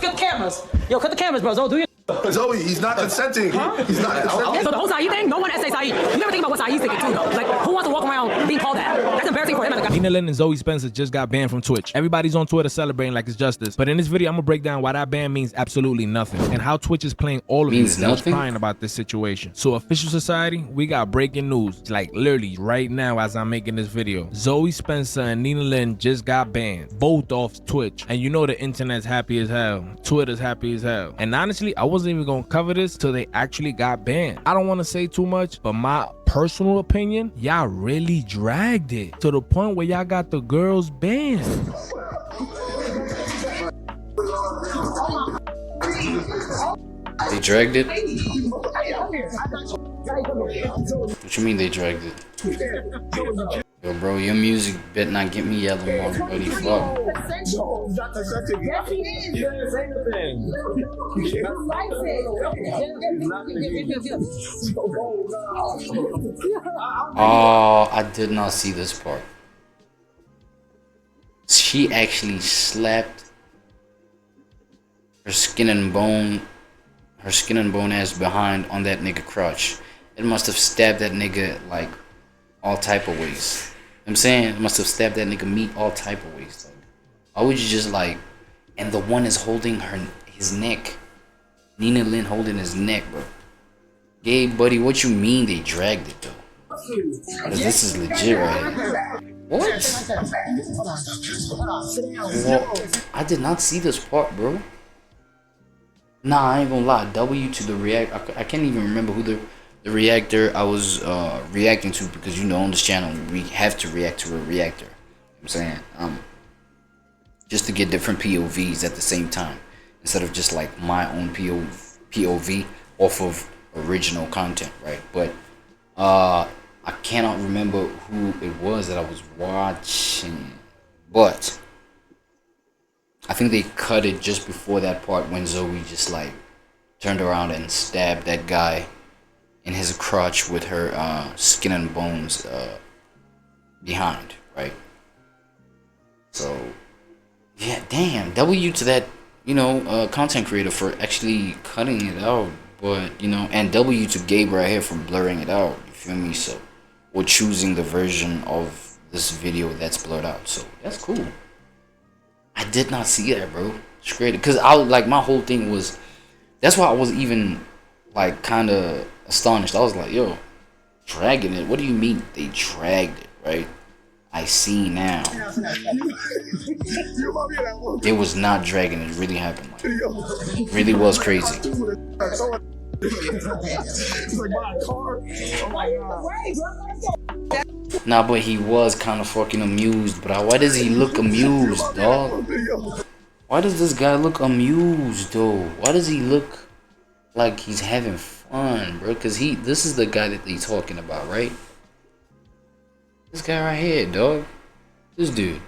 cut the cameras. Yo, cut the cameras, bro. Zo, do you? Zoe, he's not consenting. Huh? He's not consenting. So the whole Saeed thing, no one say Saeed. You never think about what Saeed's thinking too, though. Like, who wants to walk around being called that? That's embarrassing for him. Nina Lynn and Zoe Spencer just got banned from Twitch. Everybody's on Twitter celebrating like it's justice. But in this video, I'm gonna break down why that ban means absolutely nothing and how Twitch is playing all of these crying about this situation. So official society, we got breaking news, like literally right now as I'm making this video. Zoe Spencer and Nina Lynn just got banned, both off Twitch. And you know the internet's happy as hell. Twitter's happy as hell. And honestly, I wasn't even gonna cover this till they actually got banned. I don't want to say too much, but my personal opinion, y'all really dragged it to the point where y'all got the girls banned. They dragged it? What you mean they dragged it? Yo, bro, your music better not get me yelling more, buddy. Fuck. Oh, I did not see this part. She actually slapped her skin and bone ass behind on that nigga crotch. It must have stabbed that nigga like all type of ways. I'm saying it must have stabbed that nigga meat all type of ways. Like, why would you just like? And the one is holding his neck. Nina Lynn holding his neck, bro. Gabe, buddy, what you mean they dragged it though? This is legit, right? What? Well, I did not see this part, bro. Nah, I ain't gonna lie. W to the react. I can't even remember who the reactor I was reacting to, because you know on this channel we have to react to a reactor. You know what I'm saying, just to get different POVs at the same time instead of just like my own POV off of original content, right? But I cannot remember who it was that I was watching, but I think they cut it just before that part when Zoe just like turned around and stabbed that guy in his crotch with her skin and bones behind, right? So yeah, damn, W to that, you know, content creator for actually cutting it out. But you know, and W to Gabe right here for blurring it out, you feel me? So we're choosing the version of this video that's blurred out, so that's cool. I did not see that, bro. It's great, because I was like, my whole thing was, that's why I was even like kind of astonished. I was like, yo, dragging it? What do you mean they dragged it, right? I see now. It was not dragging, it really happened. Like, it really was crazy. Nah, but he was kind of fucking amused, bro. Why does he look amused, dog? Why does this guy look amused, though? Why does he look like he's having fun, bro? Because this is the guy that he's talking about, right? This guy right here, dog. This dude.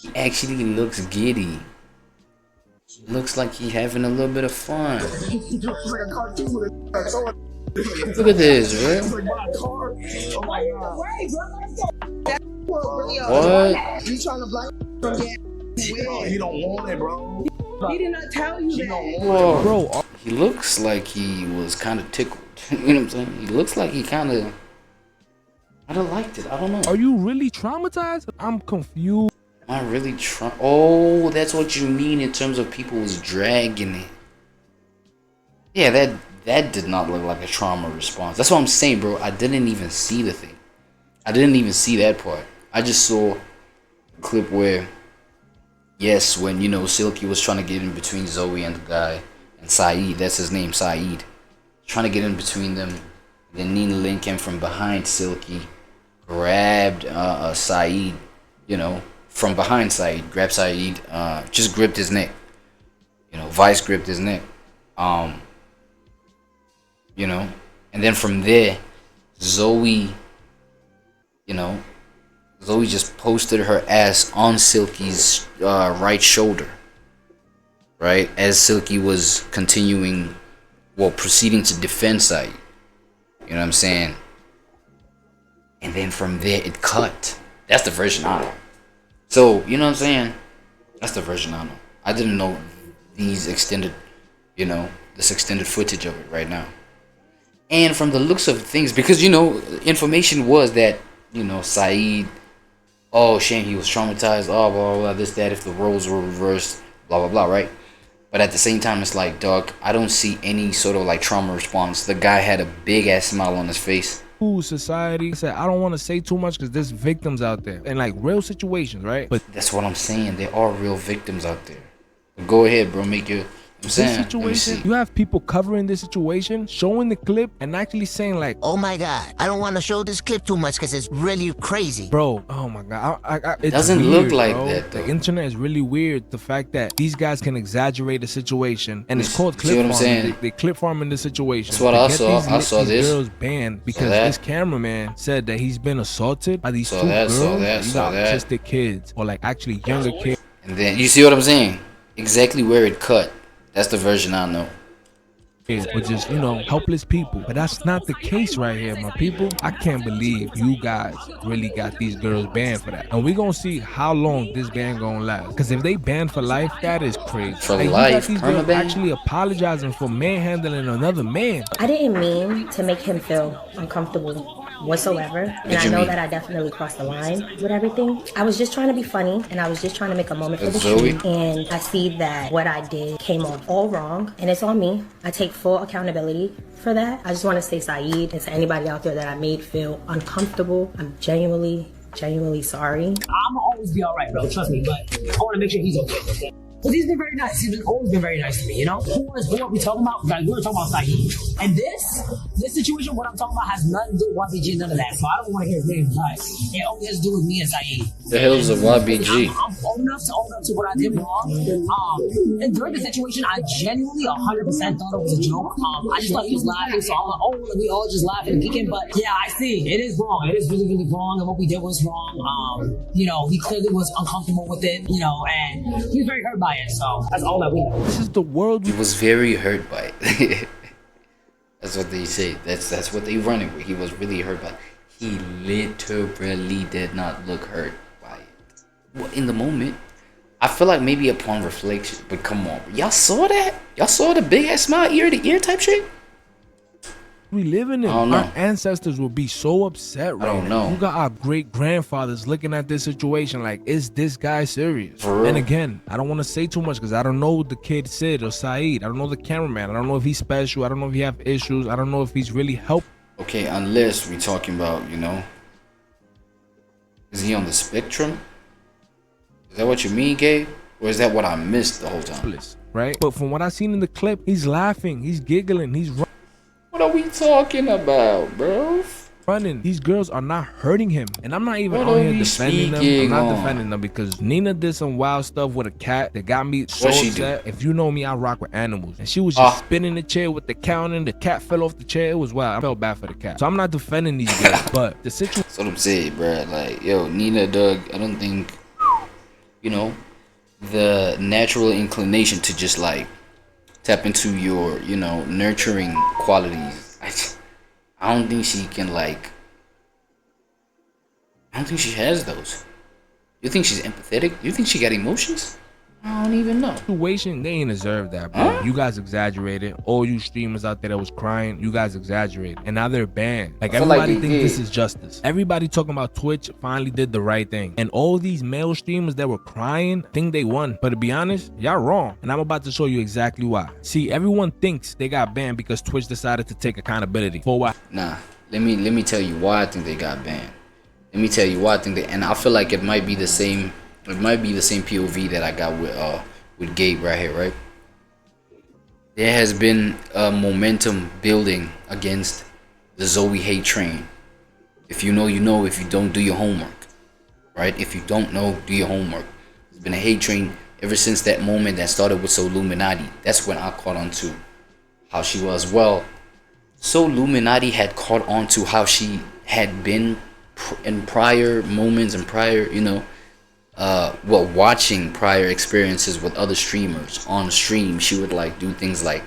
He actually looks giddy. Looks like he's having a little bit of fun. Look at this, bro. What? You trying to block from he don't want it, bro. He did not tell you that. Whoa. Bro, he looks like he was kind of tickled. You know what I'm saying? He looks like he kind of liked it. I don't know. Are you really traumatized? I'm confused. Am I really Oh, that's what you mean in terms of people was dragging it. Yeah, that did not look like a trauma response. That's what I'm saying, bro. I didn't even see the thing. I didn't even see that part. I just saw a clip where, yes, when, you know, Silky was trying to get in between Zoe and the guy, and Saeed, that's his name, Saeed, trying to get in between them. Then Nina Lynn came from behind Silky, grabbed Saeed, you know, from behind Saeed, grabbed Saeed, just gripped his neck, you know, vice gripped his neck, you know, and then from there, Zoe, you know, Zoe just posted her ass on Silky's right shoulder, right, as Silky was continuing, well, proceeding to defend Saeed, you know what I'm saying, and then from there, it cut. That's the version I know. So, you know what I'm saying? That's the version I know. I didn't know these extended, you know, this extended footage of it right now. And from the looks of things, because, you know, information was that, you know, Saeed, oh, shame, he was traumatized, oh, blah, blah, blah, this, that, if the roles were reversed, blah, blah, blah, right? But at the same time, it's like, dog, I don't see any sort of like trauma response. The guy had a big ass smile on his face. Society said, I don't want to say too much because there's victims out there and like real situations, right? But that's what I'm saying. There are real victims out there. But go ahead, bro. Make your. I'm saying, this situation, you have people covering this situation, showing the clip, and actually saying like, oh my god, I don't want to show this clip too much because it's really crazy. Bro, oh my god, it it's doesn't weird, look like bro. that, though. The internet is really weird. The fact that these guys can exaggerate the situation, and it's called See clip what I'm farming. saying? They clip farming the situation. That's what I saw. I saw these this. girls banned because this cameraman said that he's been assaulted by these two girls. These are autistic kids or like actually younger kids. And then you see what I'm saying? Exactly where it cut. That's the version I know. But just, you know, helpless people. But that's not the case right here, my people. I can't believe you guys really got these girls banned for that. And we gonna see how long this ban gonna last. Because if they banned for life, that is crazy. For like, life, you got these girls actually apologizing for manhandling another man. I didn't mean to make him feel uncomfortable whatsoever, and I know that I definitely crossed the line with everything. I was just trying to be funny, and I was just trying to make a moment for the stream, and I see that what I did came off all wrong, and it's on me. I take full accountability for that. I just want to say, Saeed, and to anybody out there that I made feel uncomfortable, I'm genuinely sorry. I'm always be all right, bro. Trust me, but I want to make sure he's okay. Because he's been very nice. He's always been very nice to me, you know? Who are we talking about? Like, we're talking about Saeed. And this situation, what I'm talking about, has nothing to do with YBG, none of that. So I don't want to hear his name, but it only has to do with me and Saeed. The hell's a YBG? I'm old enough to own up to what I did wrong. And during the situation, I genuinely 100% thought it was a joke. I just thought he was laughing, so I'm like, oh, we all just laughing and kicking. But yeah, I see. It is wrong. It is really, really wrong. And what we did was wrong. You know, he clearly was uncomfortable with it, you know, and he was very hurt by it. So that's all that we know. This is the world. He was very hurt by it. That's what they say. That's what they running with. He was really hurt by it. He literally did not look hurt by it. Well, in the moment, I feel like maybe upon reflection, but come on, y'all saw that? Y'all saw the big ass smile ear to ear type shit? We live in it. Our ancestors will be so upset right I don't know. You got our great grandfathers looking at this situation like, is this guy serious? For real? And again, I don't want to say too much because I don't know the kid Sid or Saeed. I don't know the cameraman. I don't know if he's special. I don't know if he have issues. I don't know if he's really helped. Okay, unless we talking about, you know, is he on the spectrum? Is that what you mean, Gabe? Or is that what I missed the whole time? Right? But from what I seen in the clip, he's laughing, he's giggling, he's what are we talking about, bro? Running. These girls are not hurting him. And I'm not even on here defending them. I'm not defending them because Nina did some wild stuff with a cat that got me so upset. If you know me, I rock with animals. And she was just spinning the chair with the cat on it. The cat fell off the chair. It was wild. I felt bad for the cat. So I'm not defending these girls. But the situation. That's what I'm saying, bro. Like, yo, Nina, Doug, I don't think, you know, the natural inclination to just like tap into your, you know, nurturing qualities. I don't think she can, like, I don't think she has those. You think she's empathetic? You think she got emotions? I don't even know. Situation, they ain't deserve that, bro. You guys exaggerated. All you streamers out there that was crying, you guys exaggerated. And now they're banned. Like, everybody thinks this is justice. Everybody talking about Twitch finally did the right thing. And all these male streamers that were crying think they won. But to be honest, y'all wrong. And I'm about to show you exactly why. See, everyone thinks they got banned because Twitch decided to take accountability. For what? Nah, let me tell you why I think they got banned. Let me tell you why I think they, and I feel like it might be the same. It might be the same POV that I got with Gabe right here, right? There has been a momentum building against the Zoe hate train. If you know, you know. If you don't, do your homework, right? If you don't know, do your homework. There's been a hate train ever since that moment that started with So Illuminati. That's when I caught on to how she was. Well, So Illuminati had caught on to how she had been in prior moments and prior, you know, watching prior experiences with other streamers on stream. She would like do things like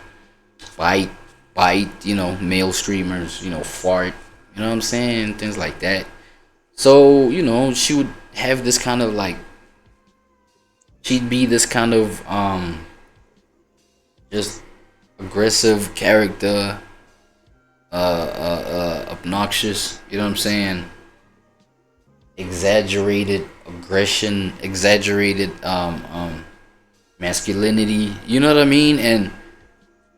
bite, you know, male streamers, you know, fart, you know what I'm saying, things like that. So, you know, she would have this kind of like, she'd be this kind of just aggressive character, obnoxious, you know what I'm saying, exaggerated aggression, exaggerated masculinity, you know what I mean? And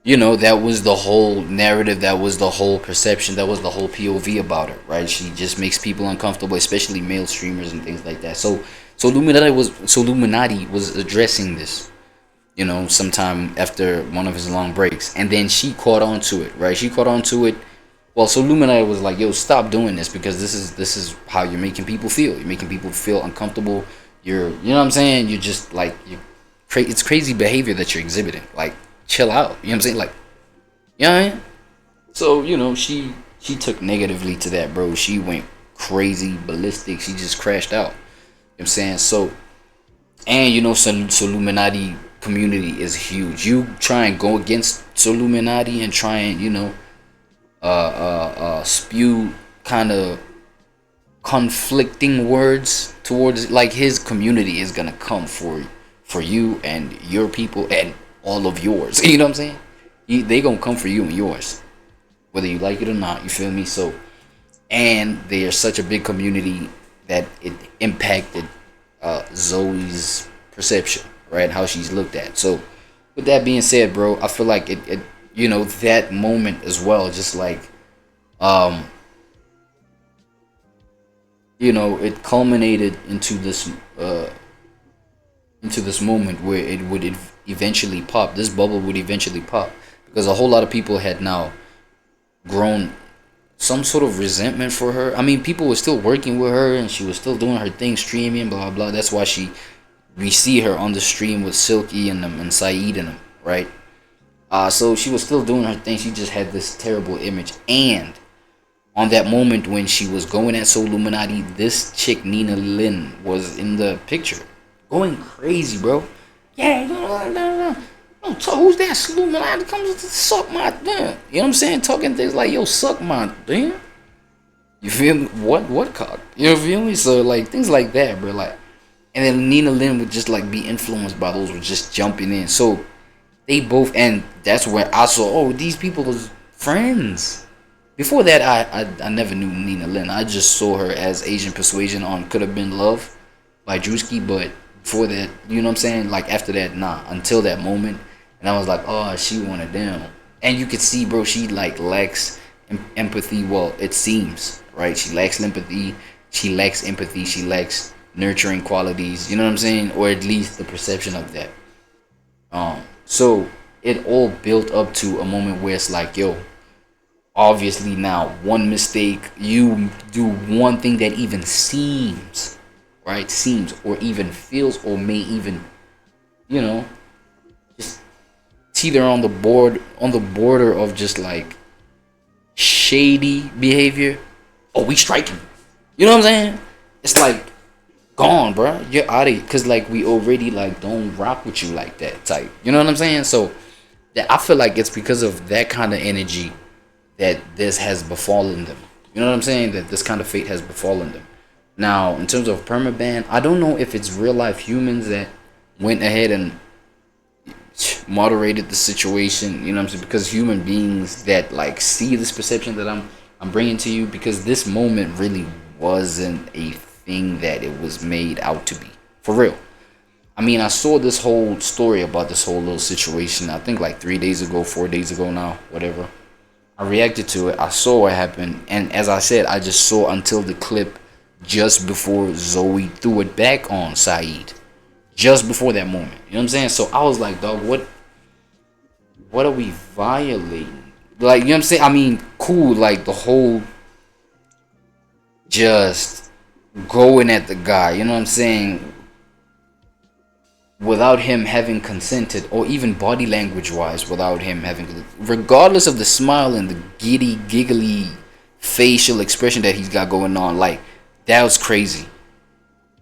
you know, that was the whole narrative, that was the whole perception, that was the whole POV about her, right? She just makes people uncomfortable, especially male streamers and things like that. So Illuminati was addressing this, you know, sometime after one of his long breaks, and then she caught on to it, right? She caught on to it. Well, so Illuminati was like, yo, stop doing this, because this is how you're making people feel. You're making people feel uncomfortable. You know what I'm saying? You're just like, it's crazy behavior that you're exhibiting. Like, chill out. You know what I'm saying? Like, you know what I mean? So, you know, she took negatively to that, bro. She went crazy, ballistic. She just crashed out. You know what I'm saying? So, and you know, so Illuminati community is huge. You try and go against Illuminati and try and, you know, spew kind of conflicting words towards, like, his community is gonna come for you and your people and all of yours. You know what I'm saying? They gonna come for you and yours, whether you like it or not. You feel me? So, and they are such a big community that it impacted Zoe's perception, right? How she's looked at. So, with that being said, bro, I feel like it you know, that moment as well, just like you know, it culminated into this moment where it would eventually pop. This bubble would eventually pop, because a whole lot of people had now grown some sort of resentment for her. I mean, people were still working with her and she was still doing her thing, streaming, blah blah. That's why we see her on the stream with Silky and them and Saeed and them, right? So she was still doing her thing. She just had this terrible image. And on that moment when she was going at Soul Illuminati, this chick Nina Lynn was in the picture, going crazy, bro. Yeah, no. Who's that Illuminati comes to suck my damn? You know what I'm saying? Talking things like, yo, suck my damn. You feel me? What cock? You feel me? So like things like that, bro. Like, and then Nina Lynn would just like be influenced by those, were just jumping in. So they both, and that's where I saw, oh, these people was friends. Before that, I never knew Nina Lynn. I just saw her as Asian Persuasion on Could Have Been Love by Drewski, but before that, you know what I'm saying? Like after that, nah, until that moment. And I was like, oh, she one of them. And you could see, bro, she like lacks empathy. Well, it seems, right? She lacks empathy. She lacks empathy. She lacks nurturing qualities. You know what I'm saying? Or at least the perception of that. So it all built up to a moment where it's like, yo, obviously now one mistake, you do one thing that even seems, right? Seems or even feels or may even, you know, just it's either on the border of just like shady behavior. Oh, we striking. You know what I'm saying? It's like gone, bro. You're out of here, cause like we already like don't rock with you like that type. You know what I'm saying? So that I feel like it's because of that kind of energy that this has befallen them. You know what I'm saying? That this kind of fate has befallen them. Now, in terms of permaban, I don't know if it's real life humans that went ahead and moderated the situation. You know what I'm saying? Because human beings that like see this perception that I'm bringing to you, because this moment really wasn't a thing that it was made out to be. For real. I mean, I saw this whole story about this whole little situation, I think like 3 days ago, 4 days ago now, whatever. I reacted to it. I saw what happened. And as I said, I just saw until the clip just before Zoe threw it back on Saeed. Just before that moment. You know what I'm saying? So I was like, dog, what are we violating? Like, you know what I'm saying? I mean, cool, like the whole just going at the guy, you know what I'm saying? Without him having consented, or even body language wise, without him having, regardless of the smile and the giddy, giggly facial expression that he's got going on, like that was crazy.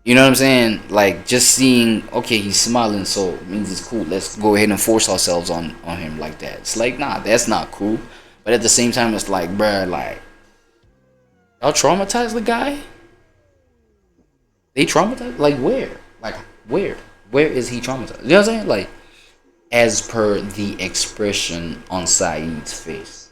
You know what I'm saying? Like just seeing, okay, he's smiling, so it means it's cool. Let's go ahead and force ourselves on him like that. It's like, nah, that's not cool. But at the same time, it's like, bruh, like y'all traumatized the guy? They traumatized? Like where? Like where? where is he traumatized? You know what I'm saying? Like, as per the expression on Saeed's face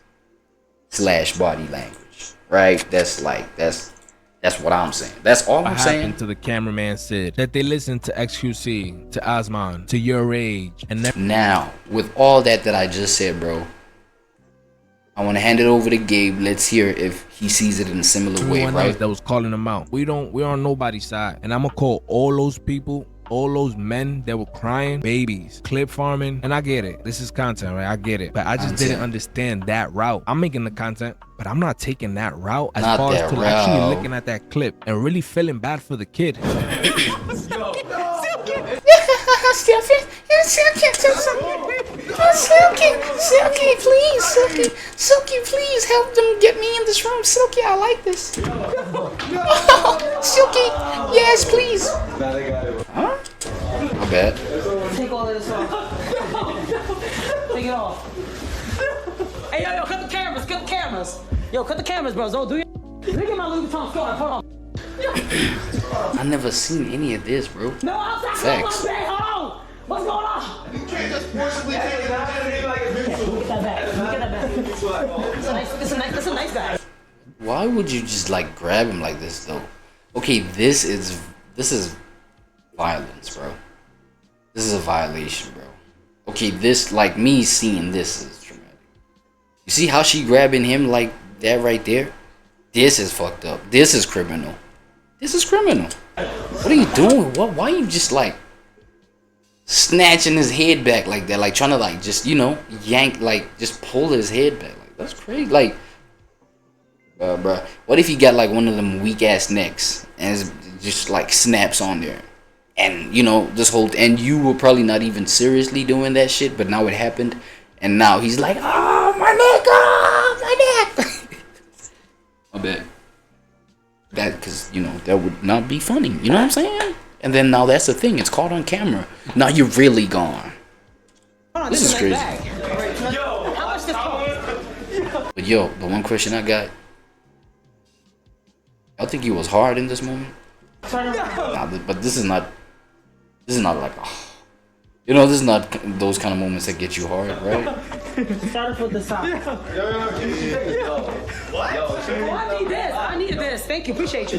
/ body language, right? That's what I'm saying. That's all I'm saying. To the cameraman said that they listened to XQC, to Osman, to Your Age, and now with all that I just said, bro, I want to hand it over to Gabe. Let's hear if he sees it in a similar way, right? That was calling them out. We're on nobody's side, and I'm gonna call all those people, all those men that were crying babies, clip farming, and I get it. This is content, right? I get it, but I just didn't understand that route. I'm making the content, but I'm not taking that route as far as to actually looking at that clip and really feeling bad for the kid. Silky, please help them get me in this room. Silky, I like this. Silky, yes, please. Huh? My bad. Take all of this off. Take it off. Hey, yo, cut the cameras, cut the cameras. Yo, cut the cameras, bro. Don't do your... Look at my Louis Vuitton store. Hold on. I never seen any of this, bro. No, outside. Facts. Hold on. What's going on? You can't just forcibly take it out and like a video. Look at that bag. Look at that bag. It's a nice bag. Why would you just like grab him like this though? Okay, this is violence, bro. This is a violation, bro. Okay, this, like, me seeing this is traumatic. You see how she grabbing him like that right there? This is fucked up. This is criminal. This is criminal. What are you doing? Why are you just like snatching his head back like that? Like trying to like just, you know, yank, like just pull his head back. Like that's crazy. Like, bruh, what if you got like one of them weak ass necks and it's just like snaps on there? And you know, this whole, and you were probably not even seriously doing that shit, but now it happened, and now he's like, oh my neck, oh my neck. I bet that, because you know that would not be funny. You know what I'm saying? And then now that's the thing; it's caught on camera. Now you're really gone. This is crazy. Yo, how much this cost? But yo, the one question I got: I think he was hard in this moment. Nah, but this is not. This is not like, oh, you know, this is not those kind of moments that get you hard, right? Start with the sock. I needed this. Thank you. Appreciate you.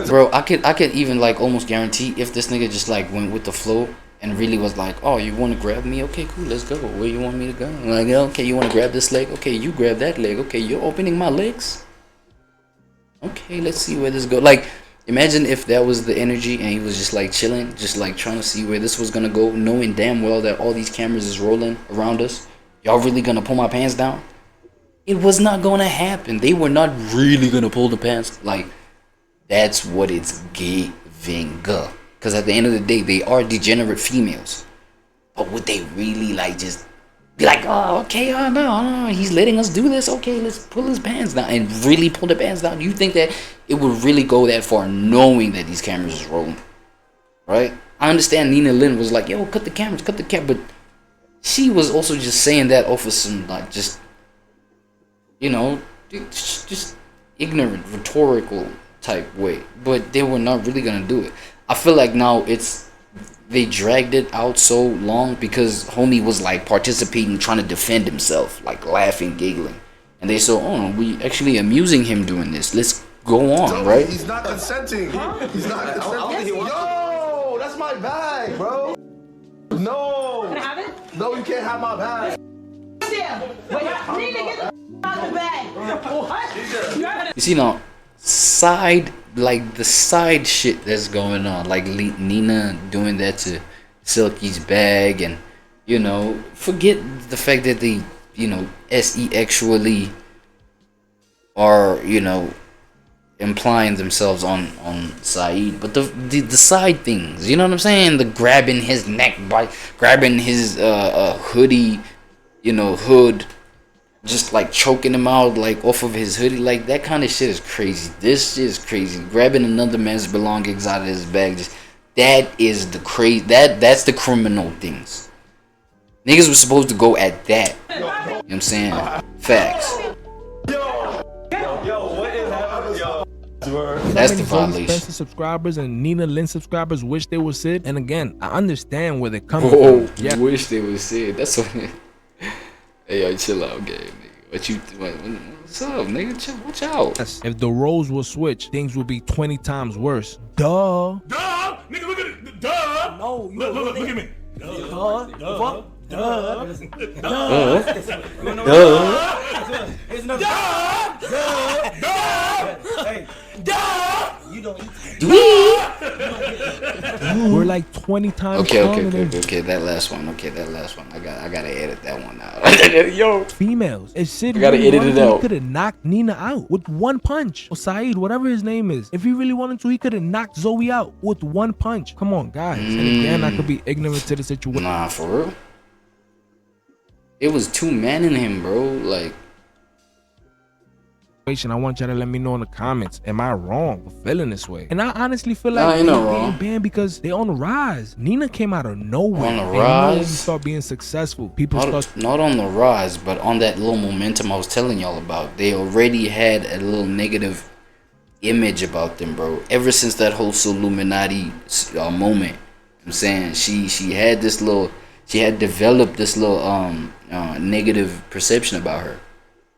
Bro, I could even like almost guarantee if this nigga just like went with the flow and really was like, oh, you want to grab me? Okay, cool, let's go. Where you want me to go? I'm like, okay, you want to grab this leg? Okay, you grab that leg. Okay, you're opening my legs. Okay, let's see where this goes. Like, imagine if that was the energy and he was just like chilling, just like trying to see where this was gonna go, knowing damn well that all these cameras is rolling around us. Y'all really gonna pull my pants down? It was not gonna happen. They were not really gonna pull the pants. Like, that's what it's giving. Because at the end of the day, they are degenerate females. But would they really like just be like, oh, okay, oh no, he's letting us do this. Okay, let's pull his pants down and really pull the pants down. You think that it would really go that far knowing that these cameras is rolling, right? I understand Nina Lynn was like, yo, cut the cameras, but she was also just saying that off of some, like, just, you know, just ignorant, rhetorical type way. But they were not really going to do it. I feel like now they dragged it out so long because homie was like participating, trying to defend himself, like laughing, giggling. And they saw, oh, we actually amusing him doing this. Let's go on, right? He's not consenting. He's not consenting. Yo, that's my bag, bro. No. Can I have it? No, you can't have my bag. Yeah. Wait, I need to get the out of the bag. What? You see now, the side shit that's going on, like Nina doing that to Silky's bag, and you know, forget the fact that they, you know, SE actually are, you know, implying themselves on Saeed, but the side things, you know what I'm saying? The grabbing his neck, by grabbing his hoodie, you know, hood, just like choking him out like off of his hoodie, like that kind of shit is crazy. This shit is crazy. Grabbing another man's belongings out of his bag, just that is the crazy. That's the criminal things. Niggas was supposed to go at that. You know what I'm saying? Facts. Yo, what is happening? Yo. That's the Zoe violation. Spencer subscribers and Nina Lynn subscribers wish they were Sid. And again, I understand where they're coming from. Yeah. Wish they was Sid. That's what. Hey, yo, chill out, game, nigga. What's up, nigga? Chill, watch out. Yes. If the roles were switched, things would be 20 times worse. Duh. Duh, nigga, look at it. Duh. No, look at me. Duh. We're like 20 times Okay. That last one. I gotta edit that one out. Yo, females. If Sid I gotta really edit wanted it to, out. he could have knocked Nina out with one punch. Or Saeed, whatever his name is. If he really wanted to, he could have knocked Zoe out with one punch. Come on, guys. And again, I could be ignorant to the situation. Nah, for real. It was 2 men in him, bro. Like, I want y'all to let me know in the comments. Am I wrong for feeling this way? And I honestly feel like ain't no they're wrong. getting banned because they on the rise. Nina came out of nowhere. On the And you know when you rise? start being successful, people start. not on the rise, but on that little momentum I was telling y'all about. They already had a little negative image about them, bro. Ever since that whole Illuminati moment, I'm saying she had this little, she had developed this little negative perception about her.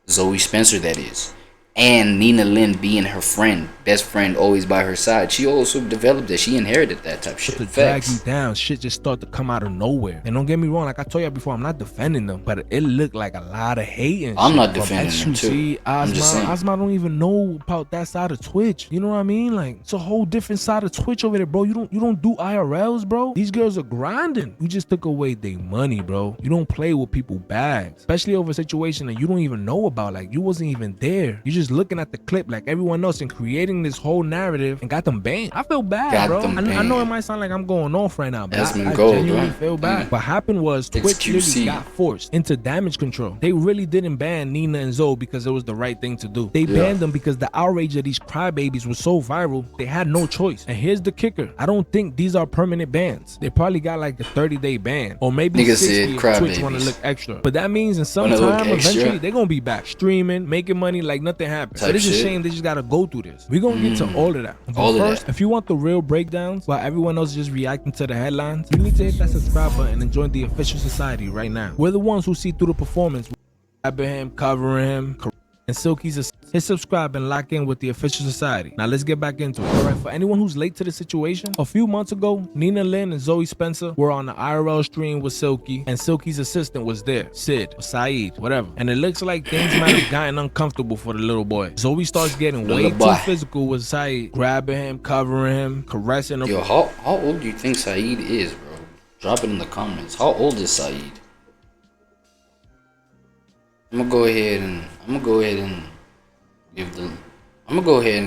Zoe Spencer, that is. And Nina Lynn being her friend, best friend, always by her side. She also developed that. She inherited that type of shit. To drag Facts. you down, shit just start to come out of nowhere. And don't get me wrong, like I told you before, I'm not defending them, but it looked like a lot of hating. I'm shit not from defending them, too. I'm just saying. Ozma don't even know about that side of Twitch. You know what I mean? Like, it's a whole different side of Twitch over there, bro. You don't do IRLs, bro. These girls are grinding. You just took away their money, bro. You don't play with people bags, especially over a situation that you don't even know about. Like, you wasn't even there. You just looking at the clip like everyone else and creating this whole narrative and got them banned. I feel bad, bro. I know it might sound like I'm going off right now, but I genuinely feel bad. What happened was Twitch really got forced into damage control. They really didn't ban Nina and Zoe because it was the right thing to do. They banned them because the outrage of these crybabies was so viral, they had no choice. And here's the kicker. I don't think these are permanent bans. They probably got like a 30-day ban or maybe 60 if Twitch want to look extra. But that means in some time, eventually, they're going to be back streaming, making money like nothing happened. So it's a shame they just gotta go through this. We're gonna get to all of that. But first, if you want the real breakdowns while everyone else is just reacting to the headlines, you need to hit that subscribe button and join the official society right now. We're the ones who see through the performance, grabbing him, covering him, and Silky's hit subscribe and lock in with the official society. Now let's get back into it. All right, for anyone who's late to the situation, a few months ago, Nina Lynn and Zoe Spencer were on the IRL stream with Silky, and Silky's assistant was there, Sid or Saeed, whatever. And it looks like things might have gotten uncomfortable for the little boy. Zoe starts getting way too physical with Saeed, grabbing him, covering him, caressing him. Yo, how old do you think Saeed is, bro? Drop it in the comments. How old is Saeed? I'm gonna go ahead and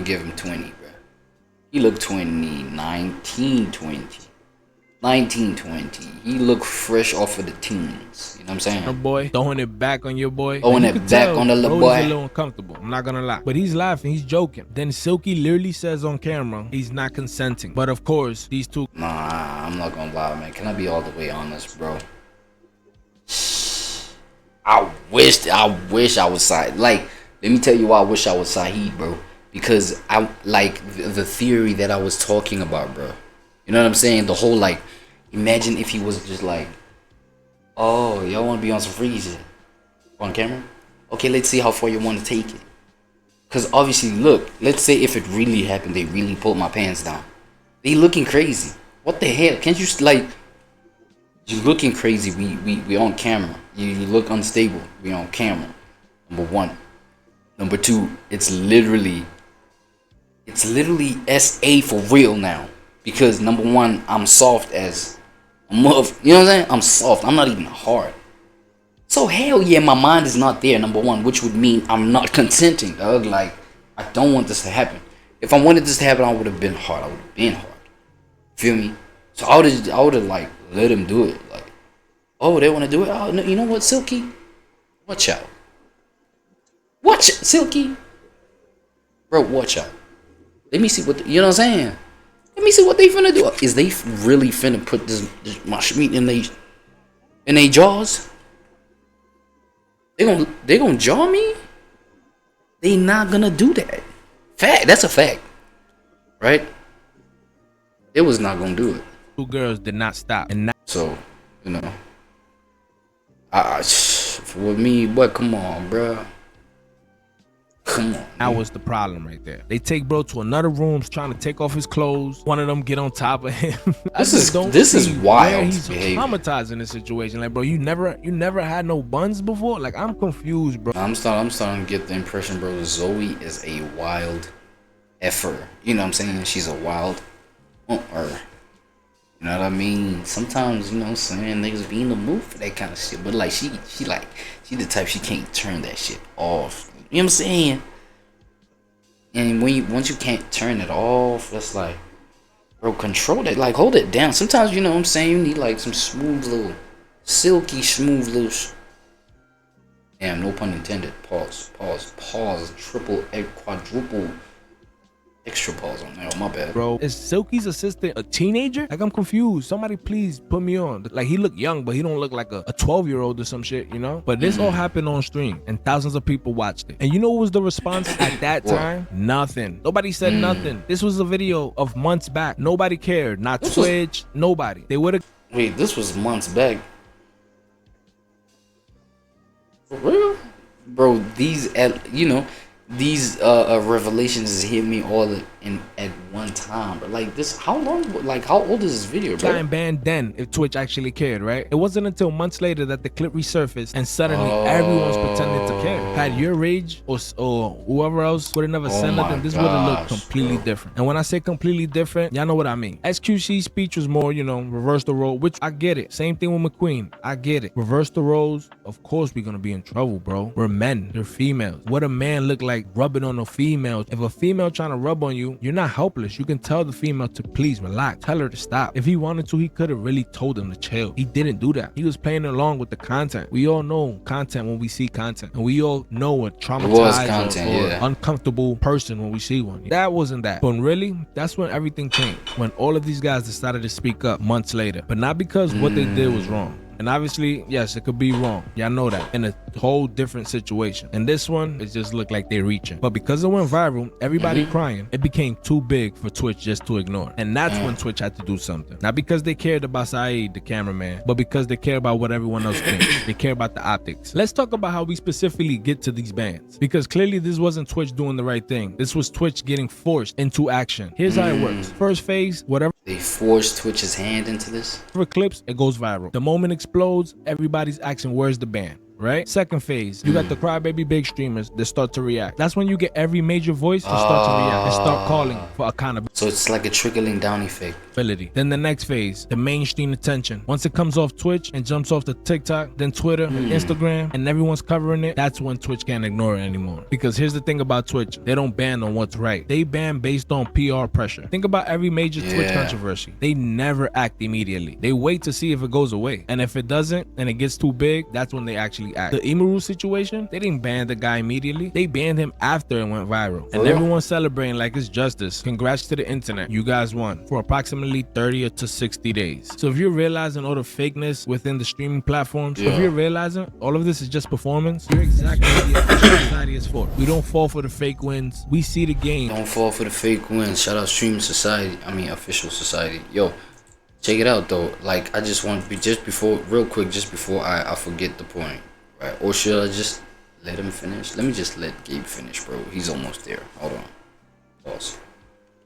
give him 20, bro. He looked 20, 19, 20. 19, 20. He looked fresh off of the teens. You know what I'm saying? Your boy, throwing it back on your boy. Throwing it back on the little boy. He's a little uncomfortable. I'm not gonna lie. But he's laughing. He's joking. Then Silky literally says on camera, he's not consenting. But of course, these two. Nah, I'm not gonna lie, man. Can I be all the way honest, bro? I wish I was Saeed. Like, let me tell you why I wish I was Saeed, bro. Because I like the theory that I was talking about, bro. You know what I'm saying? The whole, like, imagine if he was just like, oh, y'all want to be on some free shit on camera? Okay, let's see how far you want to take it. Because obviously, look, let's say if it really happened, they really pulled my pants down. They looking crazy. What the hell? Can't you, like, you looking crazy. We on camera. You look unstable. We on camera. Number one. Number two, it's literally SA for real now. Because number one, I'm soft as a mother. You know what I'm saying? I'm soft. I'm not even hard. So hell yeah, my mind is not there, number one, which would mean I'm not consenting, dog. Like, I don't want this to happen. If I wanted this to happen, I would have been hard. I would have been hard. Feel me? So I would have like let him do it. Like, oh, they want to do it. Oh, no, you know what, Silky? Watch out. Watch it, Silky. Bro, watch out. Let me see what you know what I'm saying. Let me see what they finna do. Is they really finna put this mush meat in they jaws? They gonna jaw me? They not gonna do that. Fact. That's a fact. right? It was not gonna do it. Two girls did not stop. And now, so, you know, for me, but come on, bruh. Come on. that was the problem right there. They take bro to another room trying to take off his clothes. One of them get on top of him. This is wild. He's traumatized in this situation. Like, bro, you never had no buns before? Like, I'm confused, bro. I'm starting to get the impression, bro, that Zoe is a wild effer. You know what I'm saying? She's a wild You know what I mean? Sometimes, you know what I'm saying, niggas be in the mood for that kind of shit. But like she the type, she can't turn that shit off. You know what I'm saying? And once you can't turn it off, that's like, bro, control that. Like, hold it down. Sometimes, you know what I'm saying, you need like some smooth little, silky smooth little. Damn, no pun intended. Pause. Triple, quadruple. Extra pause on there. Oh, my bad. Bro, is Silky's assistant a teenager? Like, I'm confused. Somebody please put me on. Like, he look young, but he don't look like a 12-year-old or some shit, you know? But this all happened on stream, and thousands of people watched it. And you know what was the response at that time? Nothing. Nobody said nothing. This was a video of months back. Nobody cared. Not Twitch. Nobody. They would have. Wait, this was months back. For real? Bro, these, you know, these revelations hit me all at one time. But like this, how long, like how old is this video, bro? Time banned then if Twitch actually cared, right? It wasn't until months later that the clip resurfaced and suddenly everyone's pretending to care. Had your Rage or whoever else would have never said nothing, this would have looked completely different. And when I say completely different, y'all know what I mean. SQC's speech was more, you know, reverse the role, which I get it. Same thing with McQueen. I get it. Reverse the roles. Of course we're gonna be in trouble, bro. We're men. They're females. What a man look like rubbing on a female? If a female trying to rub on you, you're not helpless. You can tell the female to please relax. Tell her to stop. If he wanted to, he could have really told him to chill. He didn't do that. He was playing along with the content. We all know content when we see content. And we all know a traumatized or uncomfortable person when we see one. That wasn't that. But really, that's when everything changed. When all of these guys decided to speak up months later. But not because what they did was wrong. And obviously, yes, it could be wrong. Y'all know that. In a whole different situation. And this one, it just looked like they're reaching. But because it went viral, everybody crying, it became too big for Twitch just to ignore. And that's when Twitch had to do something. Not because they cared about Saeed, the cameraman, but because they care about what everyone else thinks. They care about the optics. Let's talk about how we specifically get to these bans. Because clearly this wasn't Twitch doing the right thing. This was Twitch getting forced into action. Here's how it works. First phase, whatever. They forced Twitch's hand into this. For clips, it goes viral. The moment explodes, everybody's asking, where's the ban? Right? Second phase, you got the crybaby big streamers that start to react. That's when you get every major voice to start to react and start calling for accountability. So it's like a trickling down effect. Then the next phase, the mainstream attention. Once it comes off Twitch and jumps off to TikTok, then Twitter, and Instagram, and everyone's covering it, that's when Twitch can't ignore it anymore. Because here's the thing about Twitch, they don't ban on what's right. They ban based on PR pressure. Think about every major Twitch controversy. They never act immediately. They wait to see if it goes away. And if it doesn't, and it gets too big, that's when they actually act. The Imaru situation, they didn't ban the guy immediately. They banned him after it went viral. And everyone's celebrating like it's justice. Congrats to the internet. You guys won for approximately 30 to 60 days. So if you're realizing all the fakeness within the streaming platforms, if you're realizing all of this is just performance, you're exactly what the society is for. We don't fall for the fake wins. We see the game. Don't fall for the fake wins. Shout out Streaming Society. I mean, Official Society. Yo, check it out though. Like, I just want to be real quick, just before I forget the point. Right? Or should I just let him finish? Let me just let Gabe finish, bro. He's almost there. Hold on. Pause.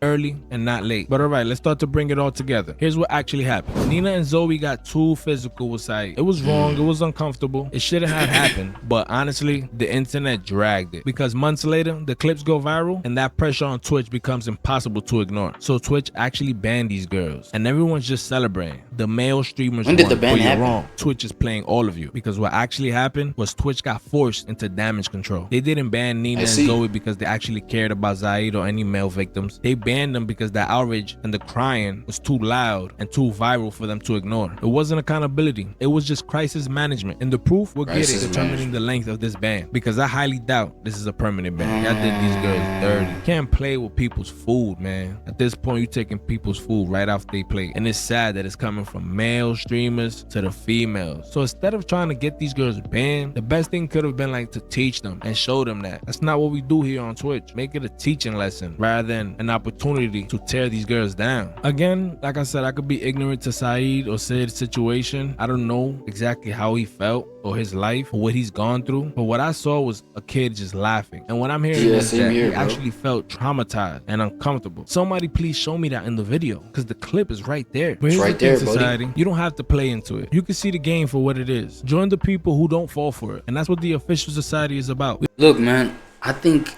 Early and not late. But all right, let's start to bring it all together. Here's what actually happened. Nina and Zoe got too physical with Saeed. It was wrong. It was uncomfortable. It shouldn't have happened. But honestly, the internet dragged it. Because months later, the clips go viral and that pressure on Twitch becomes impossible to ignore. So Twitch actually banned these girls. And everyone's just celebrating. The male streamers When did the ban happen? You're wrong. Twitch is playing all of you. Because what actually happened was Twitch got forced into damage control. They didn't ban Nina and Zoe because they actually cared about Saeed or any male victims. They banned them because the outrage and the crying was too loud and too viral for them to ignore. It wasn't accountability. It was just crisis management. And the proof, we'll get it determining the length of this ban. Because I highly doubt this is a permanent ban. Y'all did these girls dirty. You can't play with people's food, man. At this point, you're taking people's food right off their plate. And it's sad that it's coming from male streamers to the females. So instead of trying to get these girls banned, the best thing could have been like to teach them and show them that. That's not what we do here on Twitch. Make it a teaching lesson rather than an opportunity to tear these girls down. Again, like I said, I could be ignorant to Saeed or Sid's situation. I don't know exactly how he felt or his life or what he's gone through, but what I saw was a kid just laughing. And what I'm hearing is that he actually felt traumatized and uncomfortable. Somebody please show me that in the video, because the clip is right there. But it's right there, society, buddy. You don't have to play into it. You can see the game for what it is. Join the people who don't fall for it, and that's what the official society is about. Look, man, I think,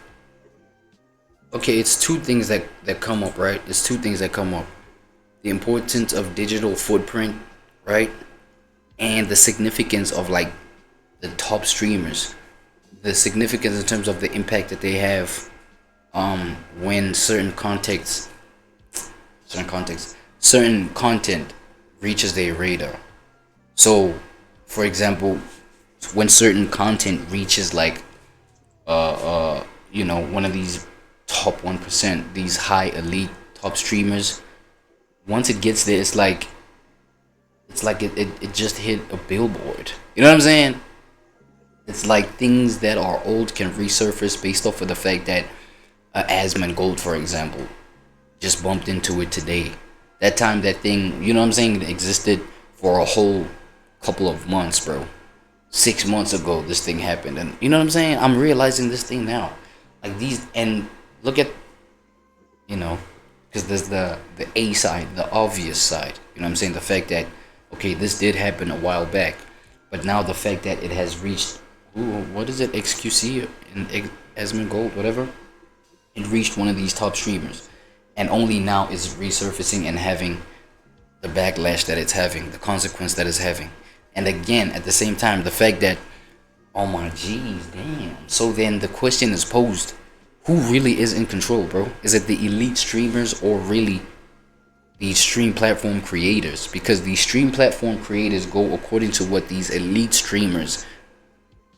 okay, it's two things that come up, right? It's two things that come up. The importance of digital footprint, right? And the significance of like the top streamers. The significance in terms of the impact that they have when certain content reaches their radar. So, for example, when certain content reaches like you know, one of these top 1%, these high elite top streamers, once it gets there, it's like it just hit a billboard. You know what I'm saying? It's like things that are old can resurface based off of the fact that Asmon Gold, for example, just bumped into it today. That time that thing, you know what I'm saying, it existed for a whole couple of months, bro. 6 months ago this thing happened, and you know what I'm saying, I'm realizing this thing now, like these. And look at, you know, because there's the A side, the obvious side, you know what I'm saying, the fact that, okay, this did happen a while back, but now the fact that it has reached, what is it, XQC and Asmon Gold, whatever, it reached one of these top streamers, and only now is resurfacing and having the backlash that it's having, the consequence that it's having. And again, at the same time, the fact that, oh my geez, damn. So then the question is posed, who really is in control, bro? Is it the elite streamers or really these stream platform creators? Because these stream platform creators go according to what these elite streamers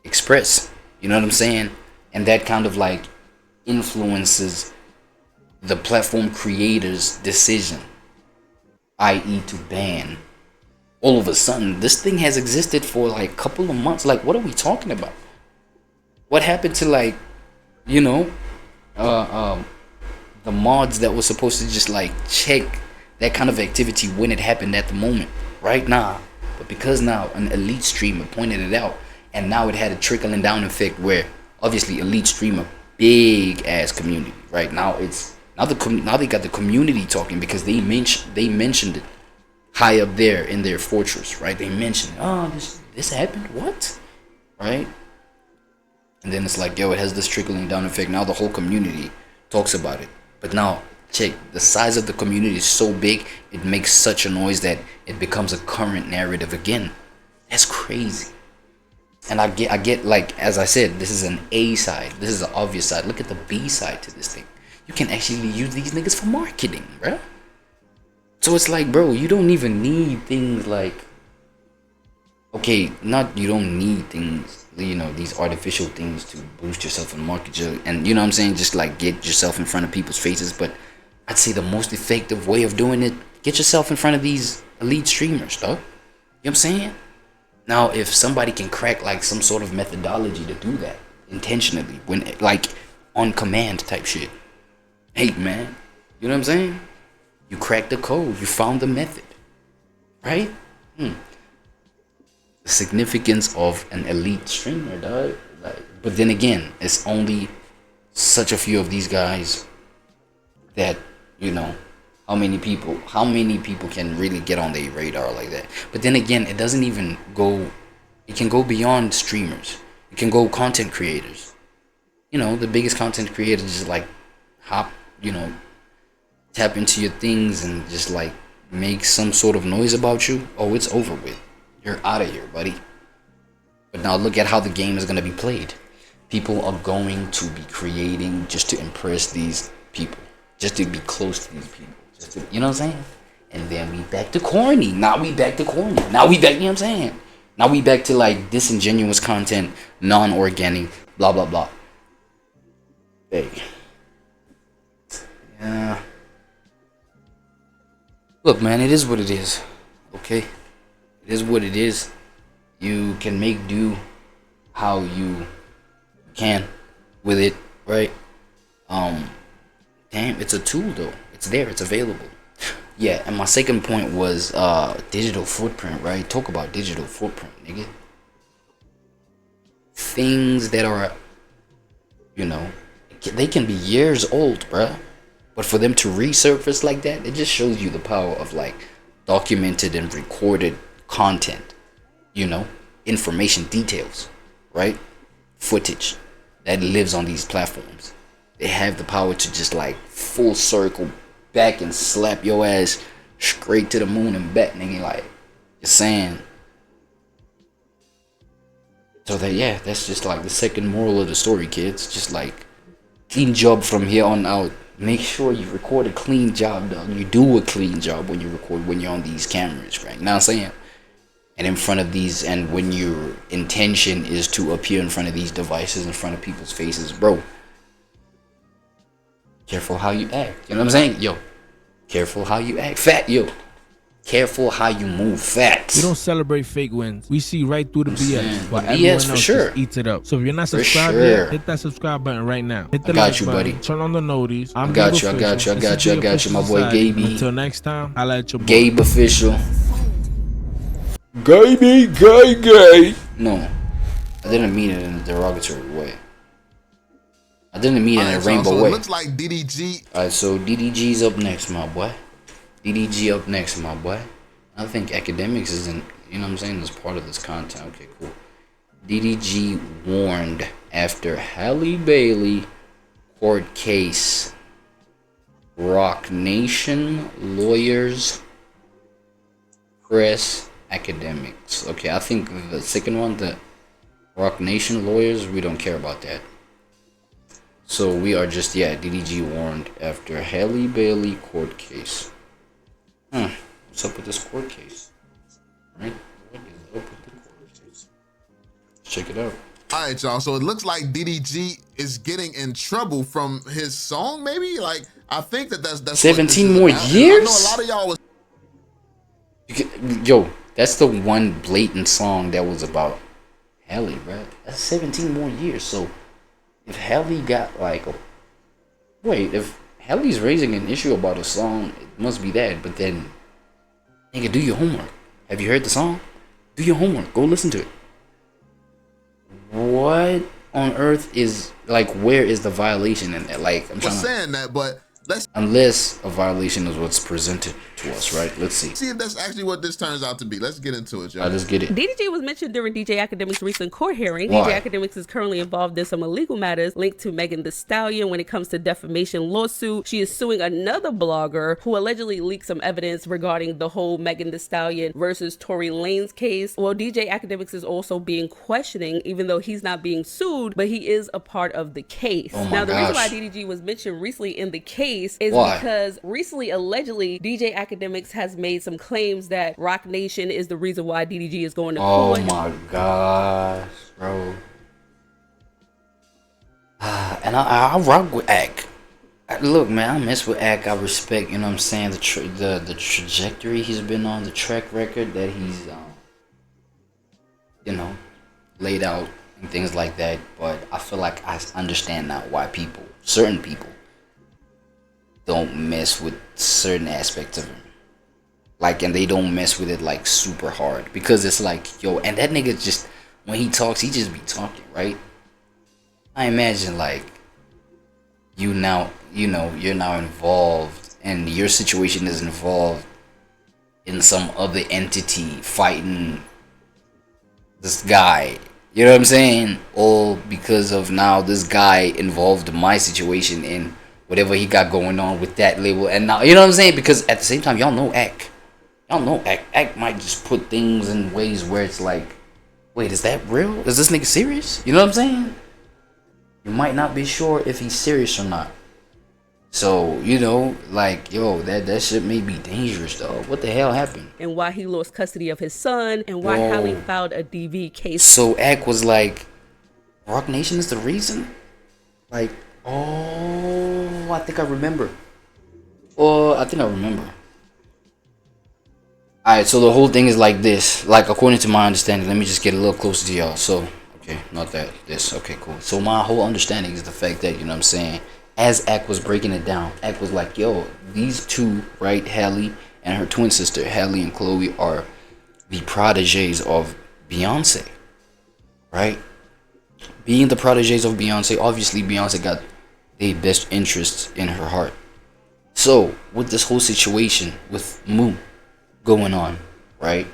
express. You know what I'm saying? And that kind of like influences the platform creators' decision, i.e. to ban. All of a sudden, this thing has existed for like a couple of months. Like, what are we talking about? What happened to, like, you know, the mods that were supposed to just like check that kind of activity when it happened at the moment? Right now, but because now an elite streamer pointed it out, and now it had a trickling down effect where obviously elite streamer, big ass community. Right now, it's now they got the community talking because they mentioned it high up there in their fortress, right? They mentioned, oh, this happened, what, right? And then it's like, yo, it has this trickling down effect. Now the whole community talks about it. But now check, the size of the community is so big, it makes such a noise that it becomes a current narrative again. That's crazy. And I get like, as I said, this is an A side, this is an obvious side. Look at the B side to this thing. You can actually use these niggas for marketing, bro. So it's like, bro, you don't even need things like, okay, not you don't need things, you know, these artificial things to boost yourself and market your, and you know what I'm saying, just like get yourself in front of people's faces. But I'd say the most effective way of doing it, get yourself in front of these elite streamers, dog. You know what I'm saying? Now, if somebody can crack like some sort of methodology to do that intentionally, when like on command type shit, hey man, you know what I'm saying? You cracked the code. You found the method, right? The significance of an elite streamer, dog. Like, but then again, it's only such a few of these guys that, you know, how many people can really get on their radar like that. But then again, it doesn't even go. It can go beyond streamers. It can go content creators. You know, the biggest content creators just like tap into your things and just like make some sort of noise about you. Oh, it's over with. You're out of here, buddy. But now look at how the game is going to be played. People are going to be creating just to impress these people, just to be close to these people, just to, you know what I'm saying? And then we back to corny. Now we back to corny. Now we back, you know what I'm saying? Now we back to like disingenuous content, non-organic, blah, blah, blah. Hey. Yeah. Look, man, it is what it is. Okay? It is what it is. You can make do how you can with it, right? Damn, it's a tool though. It's there, it's available. Yeah, and my second point was digital footprint, right? Talk about digital footprint, nigga. Things that are, you know, they can be years old, bruh. But for them to resurface like that, it just shows you the power of like documented and recorded content, you know, information, details, right? Footage that lives on these platforms. They have the power to just like full circle back and slap your ass straight to the moon and back, nigga. Like, you're saying. So that, yeah, that's just like the second moral of the story, kids. Just like, clean job from here on out. Make sure you record a clean job, dog. You do a clean job when you record, when you're on these cameras, right? You know what I'm saying? And in front of these, and when your intention is to appear in front of these devices, in front of people's faces, bro. Careful how you act. You know what I'm saying? Yo, careful how you act. Fat, yo. Careful how you move. Facts. We don't celebrate fake wins. We see right through the BS. While BS everyone for else sure. just eats it up. So if you're not subscribed sure. yet, hit that subscribe button right now. Hit the I got like you, button, buddy. Turn on the noties. I got you. My boy Gaby. Until next time, I let your boy. Gabe official. Gay. No, I didn't mean it in a derogatory way. I didn't mean it in a rainbow way. It looks like DDG. Alright, so DDG's up next, my boy. DDG up next, my boy. I think academics isn't, you know what I'm saying, is part of this content. Okay, cool. DDG warned after Halle Bailey court case. Rock Nation lawyers press academics. Okay, I think the second one, the Rock Nation lawyers, we don't care about that. So we are just, yeah, DDG warned after Halle Bailey court case. What's up with this court case? Right? What is up with the court case? Let's check it out. All right, y'all. So it looks like DDG is getting in trouble from his song, maybe? Like, I think that's 17 more years? I know a lot of y'all was... Yo, that's the one blatant song that was about Halle, right? That's 17 more years. So if Halle got like a... Wait, if Halle's raising an issue about a song, it must be that. But then, nigga, do your homework. Have you heard the song? Do your homework. Go listen to it. What on earth is, like, where is the violation in that? Like, I'm saying that, but let's... Unless a violation is what's presented to us, right? Let's see if that's actually what this turns out to be. Let's get into it, y'all. Let's get it. DDG was mentioned during DJ Academic's recent court hearing. Why? DJ Academics is currently involved in some illegal matters linked to Megan Thee Stallion when it comes to defamation lawsuit. She is suing another blogger who allegedly leaked some evidence regarding the whole Megan Thee Stallion versus Tory Lanez case. Well, DJ Academics is also being questioning, even though he's not being sued, but he is a part of the case. Oh my now, the reason why gosh. DDG was mentioned recently in the case is Why? because recently, allegedly, DJ Academics has made some claims that Rock Nation is the reason why DDG is going to Oh court. my gosh, bro. And I rock with Ak. Look, man, I mess with Ak. I respect, you know what I'm saying, the trajectory he's been on, the track record that he's, you know, laid out and things like that. But I feel like I understand now why certain people, don't mess with certain aspects of him. Like, and they don't mess with it like super hard, because it's like, yo, and that nigga just, when he talks, he just be talking, right? I imagine like you now, you know, you're now involved, and your situation is involved in some other entity fighting this guy. You know what I'm saying? All because of now this guy involved in my situation in whatever he got going on with that label. And now, you know what I'm saying? Because at the same time, y'all know Ak. Y'all know Ak. Ak might just put things in ways where it's like, wait, is that real? Is this nigga serious? You know what I'm saying? You might not be sure if he's serious or not. So, you know, like, yo, that shit may be dangerous, though. What the hell happened? And why he lost custody of his son, and why Halle filed a DV case. So Ack was like, Rock Nation is the reason? Like, oh, I think I remember. Alright, so the whole thing is like this. Like, according to my understanding, let me just get a little closer to y'all. So, okay, not that, this, okay, cool. So my whole understanding is the fact that, you know what I'm saying, as Ack was breaking it down, Ack was like, yo, these two, right, Halle and her twin sister, Halle and Chloe, are the proteges of Beyonce, right? Being the proteges of Beyonce, obviously Beyonce got the best interests in her heart. So, with this whole situation with Moo going on, right?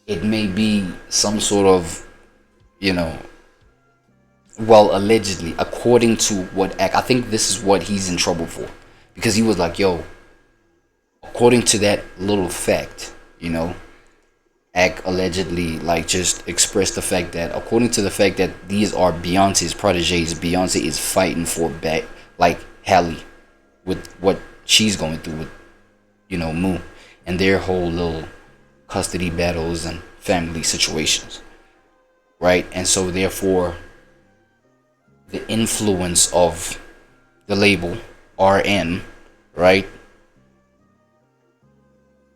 It may be some sort of, you know, well, allegedly, according to what Ack, I think this is what he's in trouble for. Because he was like, yo, according to that little fact, you know, Ack allegedly, like, just expressed the fact that, according to the fact that these are Beyonce's proteges, Beyonce is fighting for back, like, Halle, with what she's going through with, you know, Moo, and their whole little custody battles and family situations, right? And so, therefore, the influence of the label, RN, right?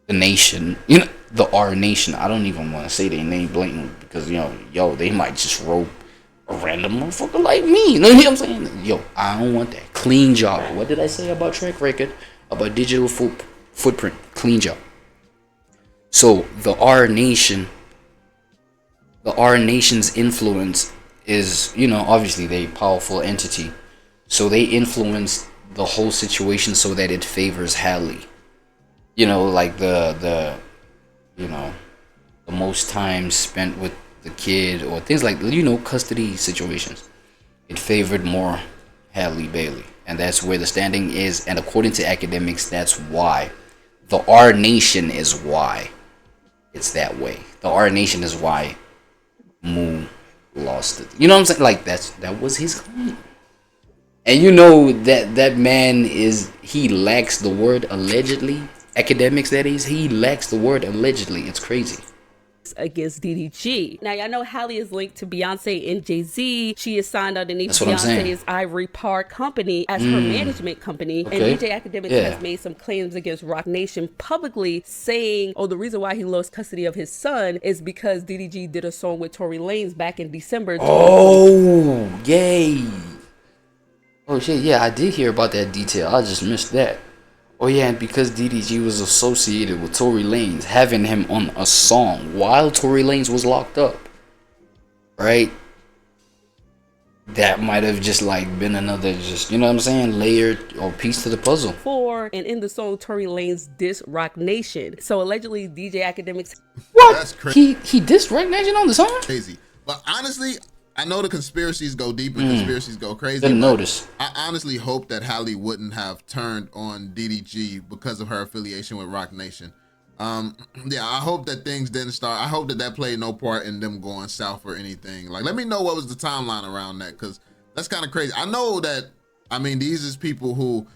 The Nation, you know, the R Nation. I don't even want to say their name blatantly because, you know, yo, they might just rope a random motherfucker like me. You know what I'm saying? Yo, I don't want that. Clean job. What did I say about track record? About digital footprint. Clean job. So the R Nation's influence is, you know, obviously they powerful entity. So they influence the whole situation so that it favors Halle. You know, like the you know, the most time spent with the kid or things like, you know, custody situations. It favored more Halle Bailey. And that's where the standing is. And according to academics, that's why. The R Nation is why it's that way. The R Nation is why Moo lost it. You know what I'm saying? Like, that was his claim. And you know that man he lacks the word allegedly. Academics, that is, he lacks the word allegedly. It's crazy. Against DDG. Now, y'all know Halle is linked to Beyonce and Jay-Z. She is signed underneath Beyonce's Ivory Park company as her management company. Okay. And DJ Academics has made some claims against Rock Nation publicly, saying, oh, the reason why he lost custody of his son is because DDG did a song with Tory Lanez back in December. Oh, yay. Oh, shit, yeah, I did hear about that detail. I just missed that. Oh yeah, and because DDG was associated with Tory Lanez, having him on a song while Tory Lanez was locked up, right? That might have just like been another, just, you know what I'm saying, layered or piece to the puzzle. And in the song, Tory Lanez diss Rock Nation. So allegedly, DJ Academics. What? That's crazy. He dissed Rock Nation on the song? Crazy. But honestly, I know the conspiracies go deep and conspiracies go crazy. Didn't notice. I honestly hope that Halle wouldn't have turned on DDG because of her affiliation with Rock Nation. Yeah, I hope that things didn't start. I hope that played no part in them going south or anything. Like, let me know what was the timeline around that, because that's kind of crazy. I know that, I mean, these is people who,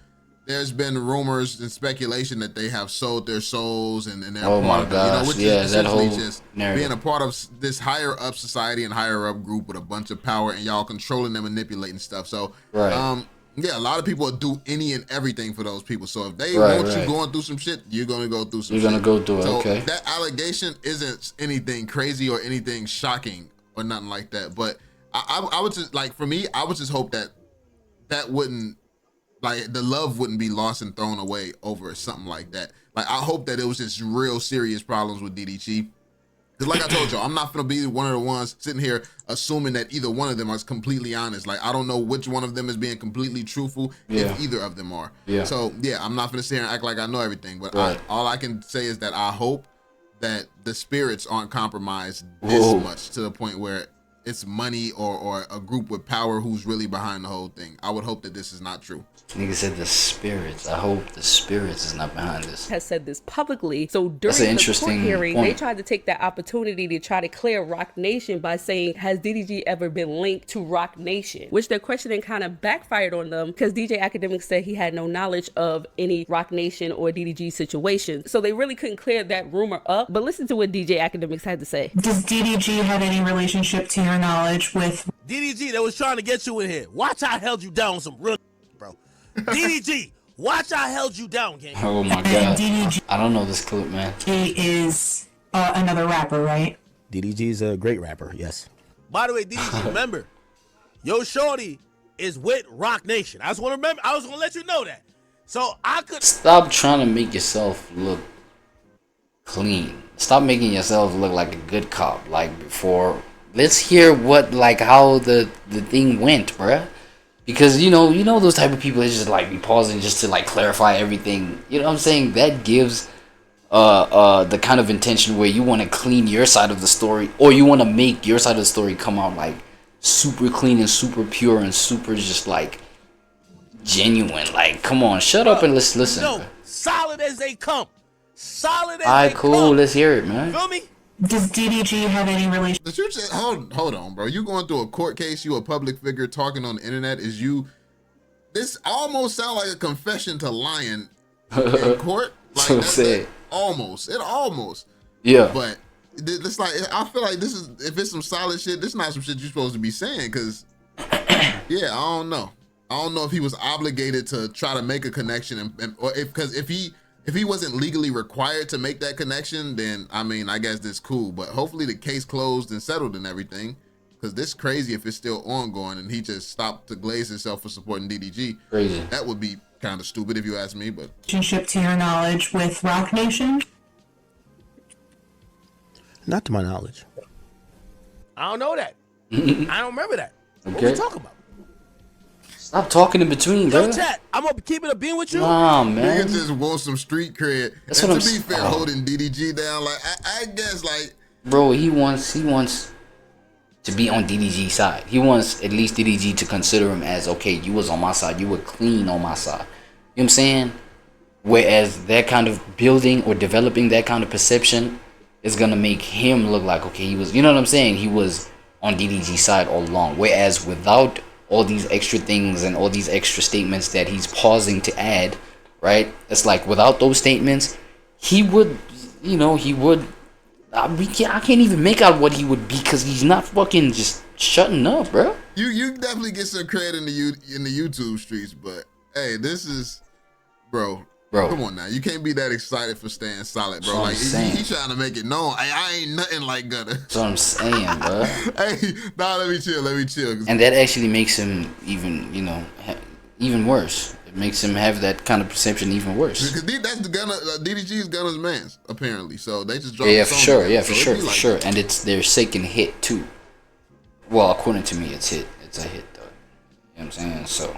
there's been rumors and speculation that they have sold their souls and they're part of it, you know, which is essentially just being a part of this higher up society and higher up group with a bunch of power and y'all controlling and manipulating stuff. So, yeah, a lot of people do any and everything for those people. So if they want you going through some shit, you're going to go through some shit. You're going to go through it, so okay. That allegation isn't anything crazy or anything shocking or nothing like that. But I would just, like, for me, I would just hope that wouldn't, like, the love wouldn't be lost and thrown away over something like that. Like, I hope that it was just real serious problems with DDG. Because like I told y'all, I'm not going to be one of the ones sitting here assuming that either one of them is completely honest. Like, I don't know which one of them is being completely truthful, if either of them are. So, yeah, I'm not going to sit here and act like I know everything. But all I can say is that I hope that the spirits aren't compromised this much to the point where it's money or a group with power who's really behind the whole thing. I would hope that this is not true. Nigga said the spirits. I hope the spirits is not behind this. Has said this publicly. So during the court hearing, they tried to take that opportunity to try to clear Roc Nation by saying, has DDG ever been linked to Roc Nation? Which their questioning kind of backfired on them because DJ Academic said he had no knowledge of any Roc Nation or DDG situation. So they really couldn't clear that rumor up. But listen to what DJ Academics had to say. Does DDG have any relationship to your knowledge with DDG that was trying to get you in here? Watch I held you down some real bro. DDG, watch I held you down, gang. Oh my god. DDG, I don't know this clip, man. He is another rapper, right? DDG is a great rapper, yes. By the way, DDG, remember, yo shorty is with Roc Nation. I just want to remember, I was gonna let you know that. So I could stop trying to make yourself look clean. Stop making yourself look like a good cop like before. Let's hear what how the thing went, bruh. Because you know those type of people that just like be pausing just to like clarify everything. You know what I'm saying? That gives the kind of intention where you want to clean your side of the story, or you want to make your side of the story come out like super clean and super pure and super just like genuine. Like, come on, shut up and let's listen. No, solid as they come. Solid as Alright, they cool. come. Let's hear it, man. Feel me? Does DDG have any relation? Did you just hold on, bro? You going through a court case? You a public figure talking on the internet? This almost sound like a confession to lying in court. Like it almost. Yeah. But it's like I feel like this is if it's some solid shit. This is not some shit you're supposed to be saying. Cause yeah, I don't know. I don't know if he was obligated to try to make a connection, or if he wasn't legally required to make that connection, then I mean, I guess that's cool. But hopefully the case closed and settled and everything, because this crazy if it's still ongoing and he just stopped to glaze himself for supporting DDG. Crazy. That would be kind of stupid if you ask me. But Relationship to your knowledge with Roc Nation? Not to my knowledge. I don't know that. I don't remember that. Okay. What we talking about? Stop talking in between, bro. Yo, chat, I'm gonna keep it a bean with you. Nah, man. Nigga just want some street cred. That's and what to I'm be fair, holding DDG down, like I guess, like, bro, he wants to be on DDG's side. He wants at least DDG to consider him as, okay, you was on my side, you were clean on my side. You know what I'm saying? Whereas that kind of building or developing that kind of perception is gonna make him look like, okay, he was, you know what I'm saying? He was on DDG's side all along. Whereas without all these extra things and all these extra statements that he's pausing to add, right? It's like without those statements, he would, I can't even make out what he would be because he's not fucking just shutting up, bro. You definitely get some credit in the YouTube streets, but hey, this is, bro. Come on now, you can't be that excited for staying solid, bro. Like he trying to make it known. I ain't nothing like Gunna. That's what I'm saying, bro. Hey, nah, let me chill. And that actually makes him even, even worse. It makes him have that kind of perception even worse. Because that's the Gunna, DDG's Gunna's man's apparently. So they just dropped. Yeah, for sure. Yeah, for sure. And it's their second hit too. Well, according to me, it's a hit though. You know what I'm saying? So,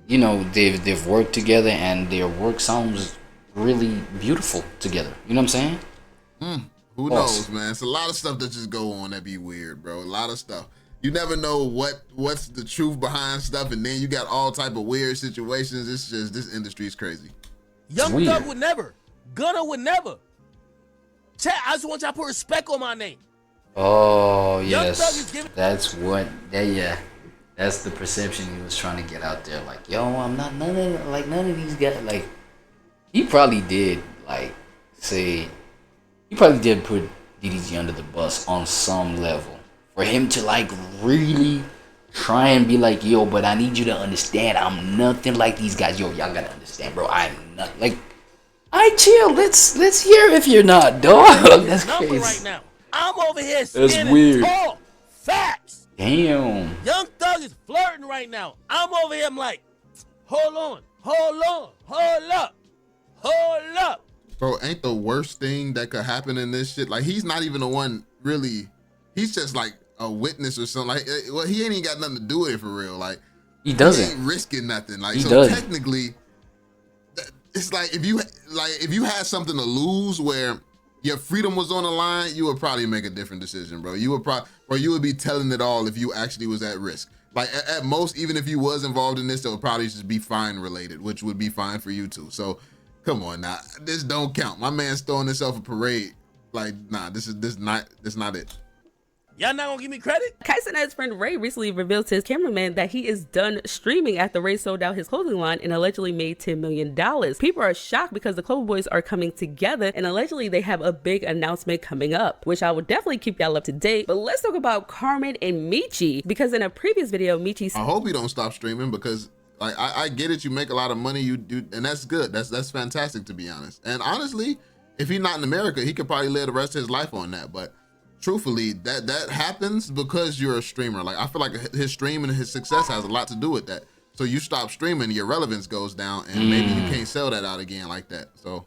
they've worked together and their work sounds really beautiful together. You know what I'm saying? Who knows, man? It's a lot of stuff that just go on that be weird, bro. A lot of stuff. You never know what's the truth behind stuff, and then you got all type of weird situations. It's just, this industry is crazy. Young Thug would never. Gunna would never. Chat, I just want y'all to put respect on my name. Oh, yes. That's what, that's the perception he was trying to get out there. Like, yo, I'm not none of these guys. Like, he probably did, he probably did put DDG under the bus on some level. For him to, really try and be like, yo, but I need you to understand, I'm nothing like these guys. Yo, y'all gotta understand, bro. I'm not, I chill. Let's hear if you're not, dog. That's crazy. Right now. I'm over here standing weird. Tall. Facts. Damn. Young Thug is flirting right now. I'm over here, I'm like, hold up. Bro, ain't the worst thing that could happen in this shit? Like, he's not even the one really. He's just like a witness or something. Like, well, he ain't even got nothing to do with it for real. Like, he doesn't. He ain't risking nothing. Like, he so doesn't. Technically, it's like if you had something to lose where, your freedom was on the line, you would probably make a different decision, bro. You would be telling it all if you actually was at risk. Like at most, even if you was involved in this, it would probably just be fine related, which would be fine for you too. So come on now, this don't count. My man's throwing himself a parade. Like, nah, this not it. Y'all not gonna give me credit? Kyson and his friend Ray recently revealed to his cameraman that he is done streaming after Ray sold out his clothing line and allegedly made $10 million. People are shocked because the Clover Boys are coming together and allegedly they have a big announcement coming up, which I will definitely keep y'all up to date. But let's talk about Carmen and Michi, because in a previous video, Michi I hope you don't stop streaming, because like I get it, you make a lot of money, you do, and that's good. That's fantastic, to be honest. And honestly, if he's not in America, he could probably live the rest of his life on that. But truthfully, that happens because you're a streamer. Like, I feel like his stream and his success has a lot to do with that. So you stop streaming, your relevance goes down, and maybe you can't sell that out again like that. So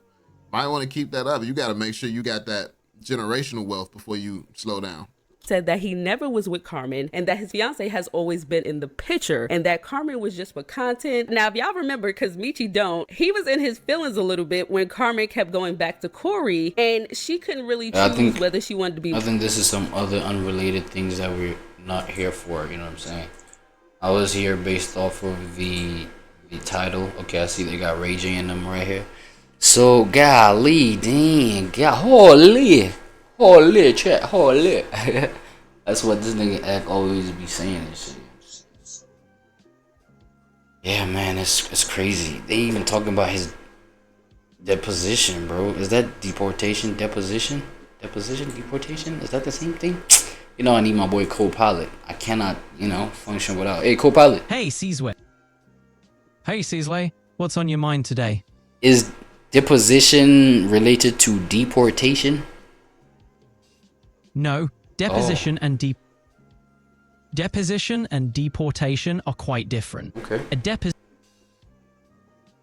might want to keep that up. You got to make sure you got that generational wealth before you slow down. Said that he never was with Carmen and that his fiance has always been in the picture and that Carmen was just for content. Now, if y'all remember, because Michi don't, he was in his feelings a little bit when Carmen kept going back to Corey and she couldn't really choose whether she wanted to be. I think this is some other unrelated things that we're not here for, you know what I'm saying? I was here based off of the title. Okay, I see they got Ray J in them right here. So, golly, dang, holy chat, holy. That's what this nigga act always be saying and shit. Yeah, man, it's crazy. They even talking about his deposition, bro. Is that deportation, deposition? Deposition, deportation? Is that the same thing? You know, I need my boy co-pilot. I cannot, you know, function without. Hey, co-pilot. Hey, Cizwe. Hey, Cizwe. What's on your mind today? Is deposition related to deportation? No, deposition and deportation are quite different. Okay.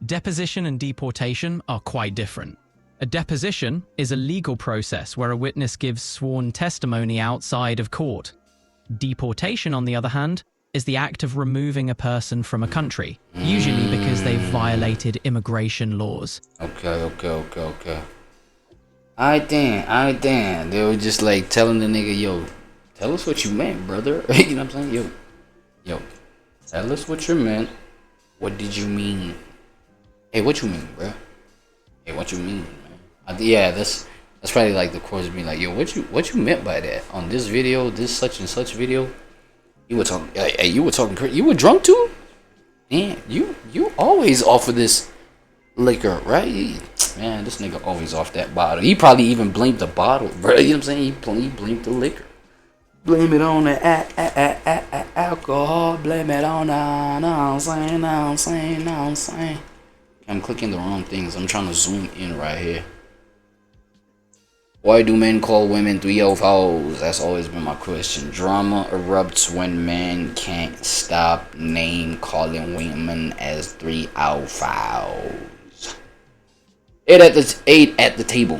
Deposition and deportation are quite different. A deposition is a legal process where a witness gives sworn testimony outside of court. Deportation, on the other hand, is the act of removing a person from a country, usually because they've violated immigration laws. Okay. I damn. They were just like telling the nigga, yo, tell us what you meant, brother. You know what I'm saying? Yo, tell us what you meant. What did you mean? Hey, what you mean, bro? Hey, what you mean, man? Yeah, that's probably like the course being like, yo, what you meant by that? On this video, this such and such video, you were talking. Hey, you were talking crazy. You were drunk too? Man, you always offer this liquor, right? Man, this nigga always off that bottle. He probably even blamed the bottle, bro. You know what I'm saying? He blamed the liquor. Blame it on the alcohol. Blame it on the. No, I'm saying. I'm clicking the wrong things. I'm trying to zoom in right here. Why do men call women 304'S? That's always been my question. Drama erupts when men can't stop name calling women as 304'S. Eight at the table.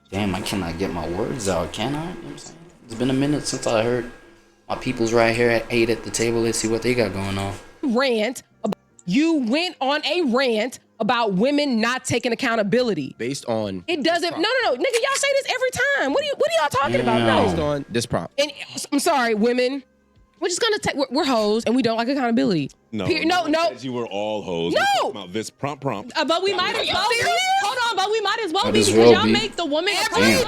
Damn, I cannot get my words out, can I? You know what I'm saying? It's been a minute since I heard my peoples right here at 8 at the table. Let's see what they got going on. You went on a rant about women not taking accountability. Based on... It doesn't... No. Nigga, y'all say this every time. What are y'all talking about? No. Based on this prompt. And I'm sorry, women. We're just gonna take... We're hoes and we don't like accountability. No. No. You were all hoes. No. About this prompt. But we might as well be. Hold on, but we might as well be as because well y'all be. make the woman everything.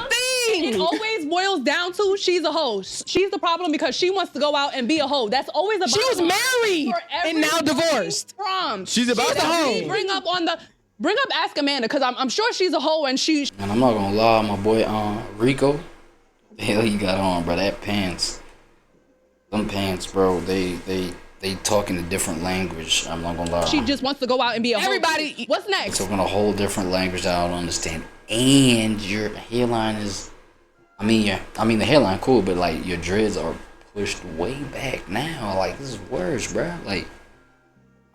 It always boils down to she's a hoe. She's the problem because she wants to go out and be a hoe. That's always about. She was married and now divorced. She's about to hoe. Bring up Ask Amanda because I'm sure she's a hoe and she. And I'm not gonna lie, my boy Rico, the hell he got on, bro? That pants, them pants, bro. They talking a different language. I'm not gonna lie. She just wants to go out and be a hoe. Everybody. What's next? They talking a whole different language that I don't understand. And your hairline is, I mean the hairline cool, but like your dreads are pushed way back now. Like this is worse, bro. Like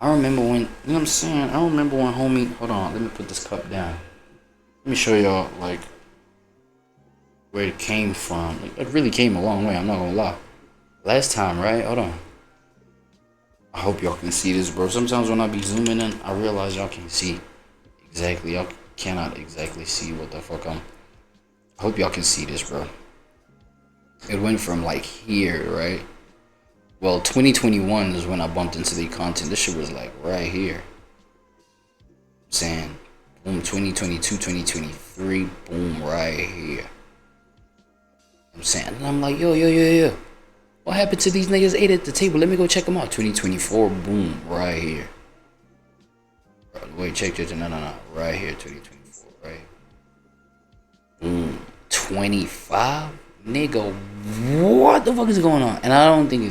I remember when, you know what I'm saying? I remember when homie, hold on, let me put this cup down. Let me show y'all like where it came from. Like, it really came a long way, I'm not gonna lie. Last time, right? Hold on. I hope y'all can see this, bro. Sometimes when I be zooming in, I realize y'all can't see exactly. Y'all cannot exactly see what the fuck I'm I hope y'all can see this, bro. It went from like here, right? Well, 2021 is when I bumped into the content. This shit was like right here. I'm saying, boom, 2022, 2023, boom, right here. I'm saying, and I'm like, yo. What happened to these niggas ate at the table? Let me go check them out. 2024, boom, right here. Wait, check. No. Right here, 2024, right here. Boom. 25? Nigga, what the fuck is going on? And I don't think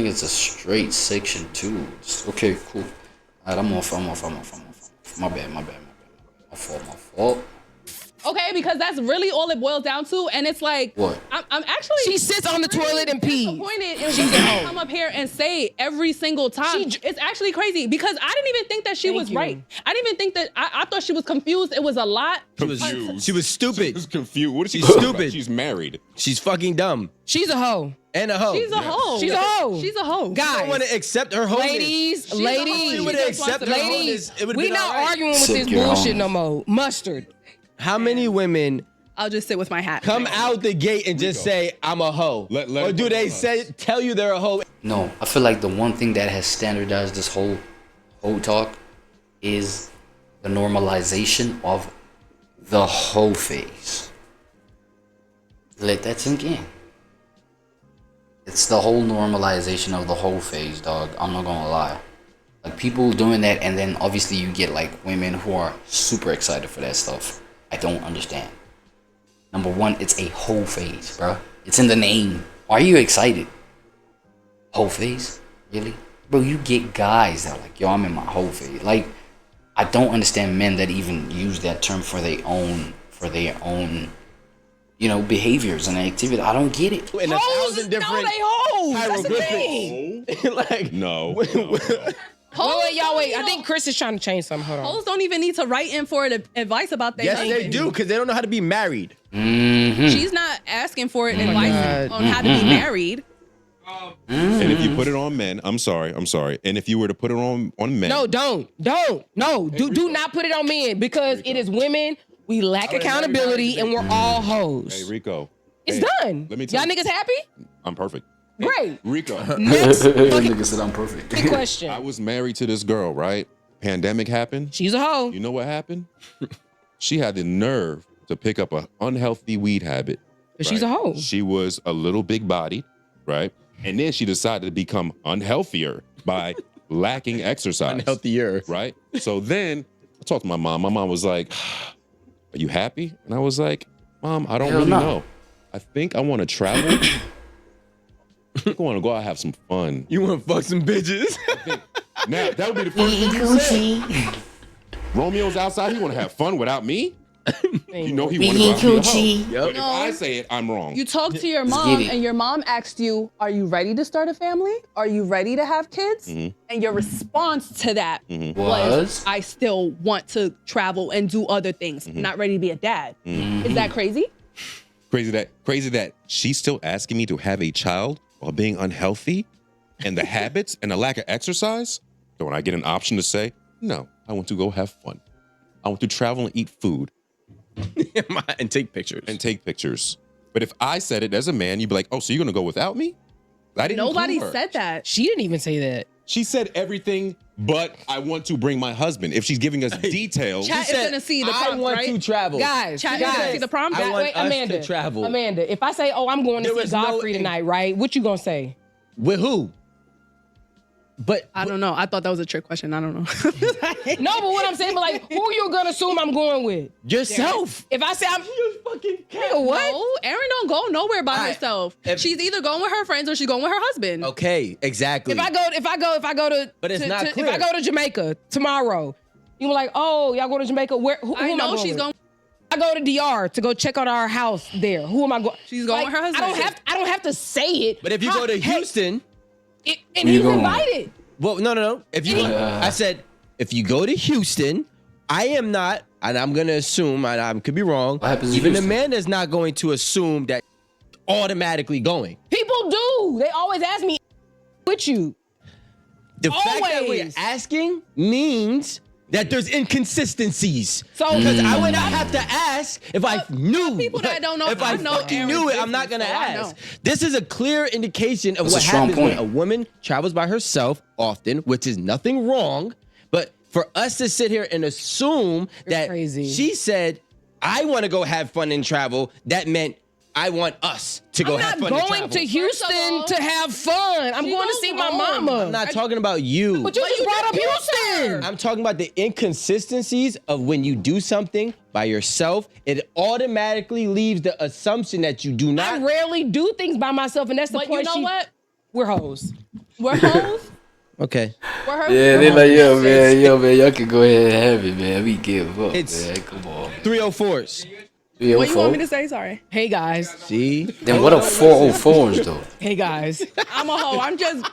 it's a straight section too. Okay, cool. Alright, I'm off. My bad. My fault. Okay, because that's really all it boils down to, and it's like, what? I'm actually. She sits on the toilet and pees. Disappointed in she's gonna come up here and say every single time. It's actually crazy because I didn't even think that she was right. I didn't even think that. I thought she was confused. It was a lot. She was stupid. She was confused. What is she? She's stupid. She's married. She's fucking dumb. She's a hoe. And a hoe. She's a hoe. She's a hoe. She's a hoe. Guys, I don't want to accept her hoeness. Ladies, it we not arguing with this bullshit no more. Mustard. How many women I'll just sit with my hat. come out the gate and just say, I'm a hoe? Or do they tell you they're a hoe? No, I feel like the one thing that has standardized this whole talk is the normalization of the hoe phase. Let that sink in. It's the whole normalization of the hoe phase, dog. I'm not gonna lie. Like, people doing that, and then obviously you get like women who are super excited for that stuff. I don't understand. Number one, it's a hoe phase, bro. It's in the name. Why are you excited? Hoe phase? Really? Bro, you get guys that are like, yo, I'm in my hoe phase. Like, I don't understand men that even use that term for their own, you know, behaviors and activity. I don't get it. In 1,000 different hieroglyphics. Like, no. Wait. I think Chris is trying to change something. Hold on. Hoes don't even need to write in for advice about that. Yes, they do, because they don't know how to be married. She's not asking for advice on how to be married. And if you put it on men, I'm sorry. And if you were to put it on men. No, don't. No, do not put it on men, because it is women. We lack accountability and we're all hoes. Hey, Rico. It's done. Let me tell y'all you. niggas happy? I'm perfect. Great. Rico. Next Nigga said I'm perfect. big question. I was married to this girl, right? Pandemic happened. She's a hoe. You know what happened? She had the nerve to pick up an unhealthy weed habit. But she's a hoe. She was a little big bodied, right? And then she decided to become unhealthier by lacking exercise. Unhealthier. Right? So then I talked to my mom. My mom was like, are you happy? And I was like, Mom, I don't really know. I think I want to travel. I think I want to go out and have some fun. You want to fuck some bitches? Now, that would be the first thing you said. Romeo's outside. He want to have fun without me? You know he want to go out to be a hoe. But if I say it, I'm wrong. You talk to your mom, and your mom asked you, are you ready to start a family? Are you ready to have kids? And your response to that was, I still want to travel and do other things. Not ready to be a dad. Is that crazy? Crazy that she's still asking me to have a child while being unhealthy, and the habits and the lack of exercise. So when I get an option to say, no, I want to go have fun. I want to travel and eat food. And take pictures. But if I said it as a man, you'd be like, oh, so you're going to go without me? I didn't Nobody include her. said that. She didn't even say that. She said everything, but I want to bring my husband. If she's giving us details. Chat is gonna see the prompt, I want right? to travel. Guys, Chat is gonna see the prompt. I want wait, us Amanda, to travel. Amanda, if I say, oh, I'm going to see Godfrey tonight, right? What you gonna say? With who? But I don't know. I thought that was a trick question. I don't know. No, but what I'm saying, but like, who you gonna assume I'm going with? Yourself. If I say I'm fucking what? No, Erin don't go nowhere by herself. She's either going with her friends or she's going with her husband. Okay, exactly. If I go to, but it's not clear. If I go to Jamaica tomorrow, you were like, oh, y'all go to Jamaica? Where? Who I am know I going she's with? going. I go to DR to go check out our house there. Who am I going? She's going with her husband. I don't have to say it. But if you go to Houston, and he's invited. Well, no. If you, I said, if you go to Houston, I am not, and I'm gonna assume, and I could be wrong. What happens in even Houston? the man is not going to assume that automatically going. People do. They always ask me with you. The fact that we're asking means that there's inconsistencies. So because I would not have to ask if I knew. People that don't know, if I fucking knew it, I'm not gonna ask. know. This is a clear indication of That's a what strong happens when point. a woman travels by herself often, which is nothing wrong. But for us to sit here and assume that she said, I want to go have fun and travel, that meant I want us to go have fun and I'm not travel. going to Houston to have fun. I'm going to see my mama. I'm not talking about you. But you just brought up Houston. I'm talking about the inconsistencies of when you do something by yourself, it automatically leaves the assumption that you do not. I rarely do things by myself, and that's the But point. you know what? We're hoes. We're hoes. Okay. We're hoes. Yeah, they like, yo, man, y'all can go ahead and have it, man. We give up, It's man. Come on. 304'S. What you want me to say? Sorry. Hey guys. See? Then what are 404's though? Hey guys. I'm a hoe. I'm just.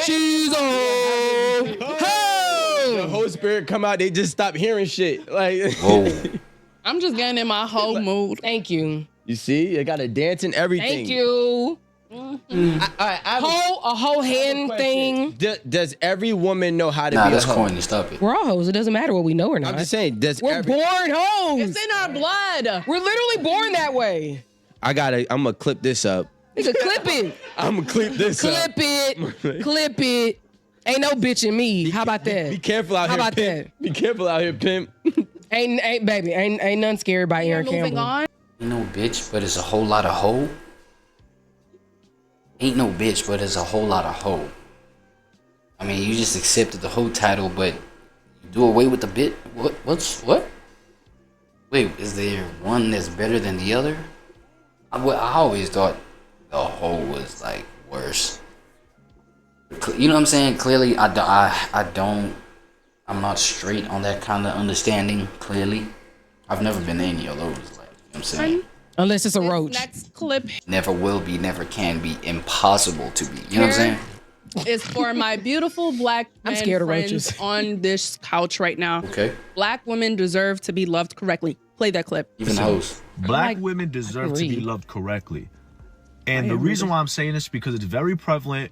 She's a hoe. The Holy Spirit come out, they just stop hearing shit. Like, I'm just getting in my whole mood. Thank you. You see? I got to dance and everything. Thank you. A whole hand thing. Does every woman know how to Nah, be a that's hoe? corny. Stop it. We're all hoes. It doesn't matter what we know or not. I'm just saying, We're born hoes. It's in our blood. We're literally born that way. I'm gonna clip this up. Nigga, clip it. I'm gonna clip this up. Clip it. Clip it. Ain't no bitch in me. How about that? Be careful out How here, about pimp. Be careful out here, pimp. Ain't baby. Ain't nothing scary about Aaron Campbell. On. Ain't no bitch, but it's a whole lot of hoe. Ain't no bitch, but it's a whole lot of hoe. I mean, you just accepted the hoe title, but you do away with the bit. What? Wait, is there one that's better than the other? I always thought the hoe was like worse. You know what I'm saying? Clearly, I'm not straight on that kind of understanding. Clearly, I've never been any of those. Like, you know what I'm saying? Unless it's a roach. Next clip Never will be, never can be, impossible to be. You know what I'm saying? is for my beautiful black I'm men scared of friends roaches. on this couch right now. Okay. Black women deserve to be loved correctly. Play that clip. Even hoes. Black women deserve to be loved correctly. And the reason why I'm saying this is because it's very prevalent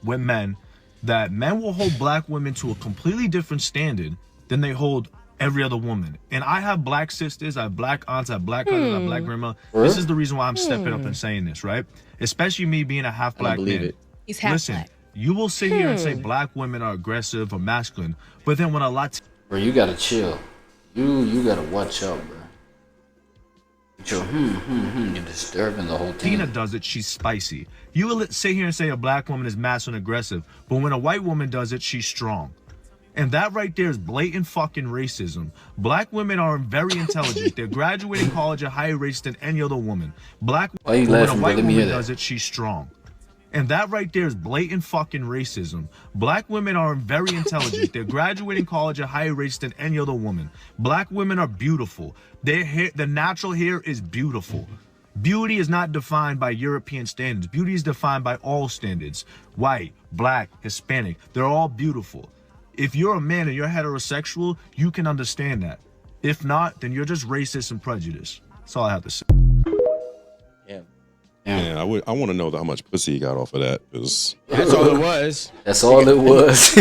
with men that men will hold black women to a completely different standard than they hold every other woman. And I have black sisters, I have black aunts, I have black cousins, I have black grandma. This is the reason why I'm stepping up and saying this, right? Especially me being a half black man. He's half Listen, black. you will sit here and say black women are aggressive or masculine, but then when a Latina... Bro, you gotta chill. You gotta watch out, bro. You're disturbing the whole thing. Tina does it, she's spicy. You will sit here and say a black woman is masculine and aggressive, but when a white woman does it, she's strong. And that right there is blatant fucking racism. Black women are very intelligent. They're graduating college at higher rates than any other woman. Black Why you when laughing, a bro? white Let me woman hear that. does it, she's strong. And that right there is blatant fucking racism. Black women are very intelligent. They're graduating college at higher rates than any other woman. Black women are beautiful. Their hair, the natural hair is beautiful. Beauty is not defined by European standards. Beauty is defined by all standards. White, black, Hispanic, they're all beautiful. If you're a man and you're heterosexual, you can understand that. If not, then you're just racist and prejudiced. That's all I have to say. Yeah, I want to know how much pussy he got off of that. That's all it was. That's all it was.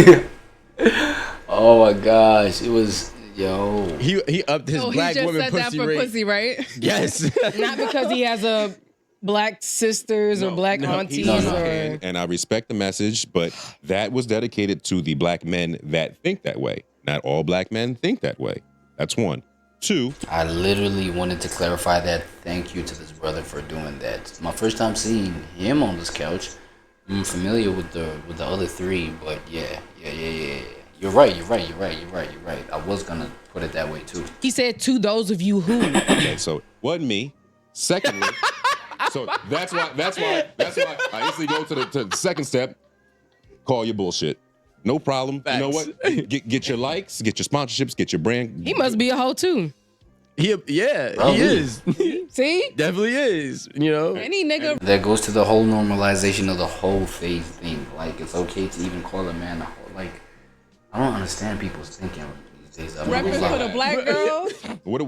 Oh my gosh, it was He upped his black he just woman said that pussy for rate. pussy, right? Yes. Not because he has a black sisters or black aunties or. And I respect the message, but that was dedicated to the black men that think that way. Not all black men think that way. That's one. Two. I literally wanted to clarify that. Thank you to this brother for doing that. It's my first time seeing him on this couch. I'm familiar with the other three, but yeah. You're right. I was gonna put it that way too. He said to those of you who. Okay, so wasn't me. Secondly, so that's why I instantly go to the second step. Call your bullshit. No problem. Facts. You know what? Get your likes, get your sponsorships, get your brand. He must be a hoe too. He is. See? Definitely is. You know? Any nigga. That goes to the whole normalization of the whole phase thing. Like, it's okay to even call a man a hoe. Like, I don't understand people's thinking these days. Repping for the black girls. What do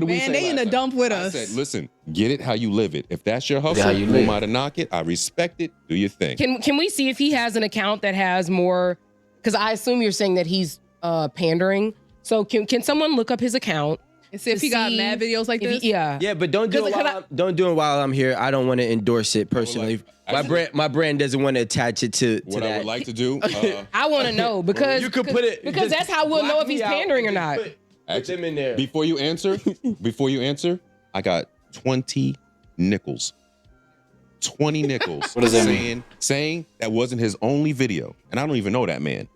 we say? Man, they in the dump with us. I said, listen, get it how you live it. If that's your how hustle, you who live. am I to knock it? I respect it. Do your thing. Can we see if he has an account that has more? Because I assume you're saying that he's pandering. So can someone look up his account and see if he got mad videos like this? Yeah, but don't do it while I'm here. I don't want to endorse it personally. My brand doesn't want to attach it to what that. I would like to do. I want to know because you could put it because that's how we'll know if he's pandering or not. Put them in there. Before you answer, I got 20 nickels. 20 nickels. What does that mean? Saying that wasn't his only video, and I don't even know that man.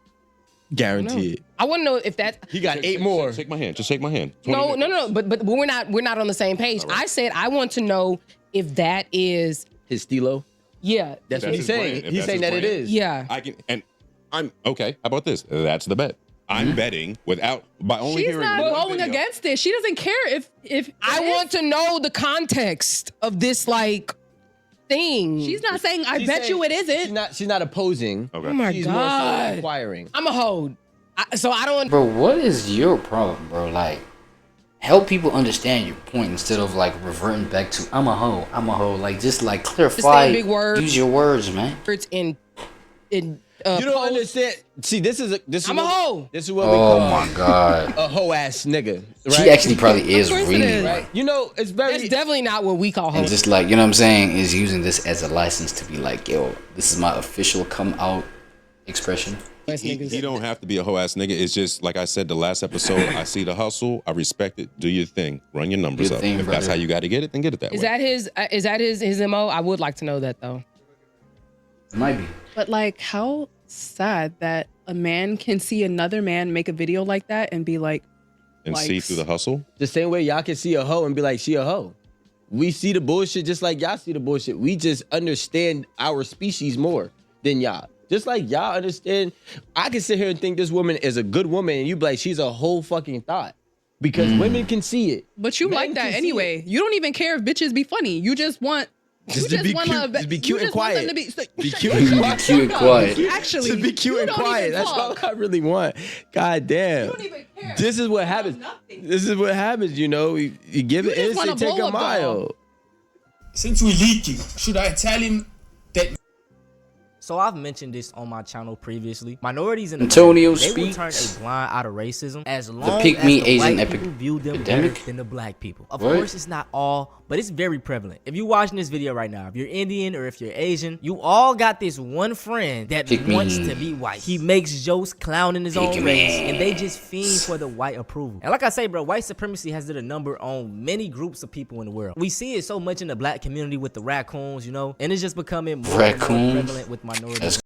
Guaranteed. I want to know if that he got 8 more. Shake my hand. Just shake my hand. No. But we're not on the same page. Right. I said I want to know if that is his stilo. Yeah, that's what he's saying. He's saying that it is. Yeah. I can, and I'm okay. How about this? That's the bet. I'm betting by only She's hearing. not going against it. She doesn't care if I want to know the context of this thing. She's not saying I bet you it isn't. She's not opposing. Okay. Oh my she's God. more so inquiring. I'm a hoe. So I don't. Bro, what is your problem, bro? Like, help people understand your point instead of like reverting back to I'm a hoe. Like, just like clarify. Big words. Use your words, man. It's in. You don't understand. See, this is I'm a hoe. This is what we call. Oh my God. A hoe ass nigga. Right? She actually probably is really. Right? You know, it's very. That's definitely not what we call hoe. And just like, you know what I'm saying, is using this as a license to be like, yo, this is my official come out expression. He don't have to be a hoe ass nigga. It's just like I said the last episode. I see the hustle. I respect it. Do your thing. Run your numbers up. If that's how you got to get it, then get it that way. Is that his MO? I would like to know that though. It might be. But like, how sad that a man can see another man make a video like that and be like, and see through the hustle. The same way y'all can see a hoe and be like, she a hoe. We see the bullshit just like y'all see the bullshit. We just understand our species more than y'all. Just like y'all understand, I can sit here and think this woman is a good woman, and you be like, she's a whole fucking thought. Because women can see it. But you like that anyway. You don't even care if bitches be funny. You just want just to be cute. Just be cute and quiet. Be cute and quiet. Actually, to be cute and quiet. That's all I really want. God damn. You don't even care. This is what happens. This is what happens, you know. You give it instant, take a mile. Since we're leaking, should I tell him that? So I've mentioned this on my channel previously. Minorities in Antonio America, they will turn a blind eye to racism as long as the white people view them better than the black people. Of course, it's not all, but it's very prevalent. If you're watching this video right now, if you're Indian or if you're Asian, you all got this one friend that wants to be white. He makes jokes clowning his own race, and they just fiend for the white approval. And like I say, bro, white supremacy has did a number on many groups of people in the world. We see it so much in the black community with the raccoons, you know, and it's just becoming more and more prevalent with minorities.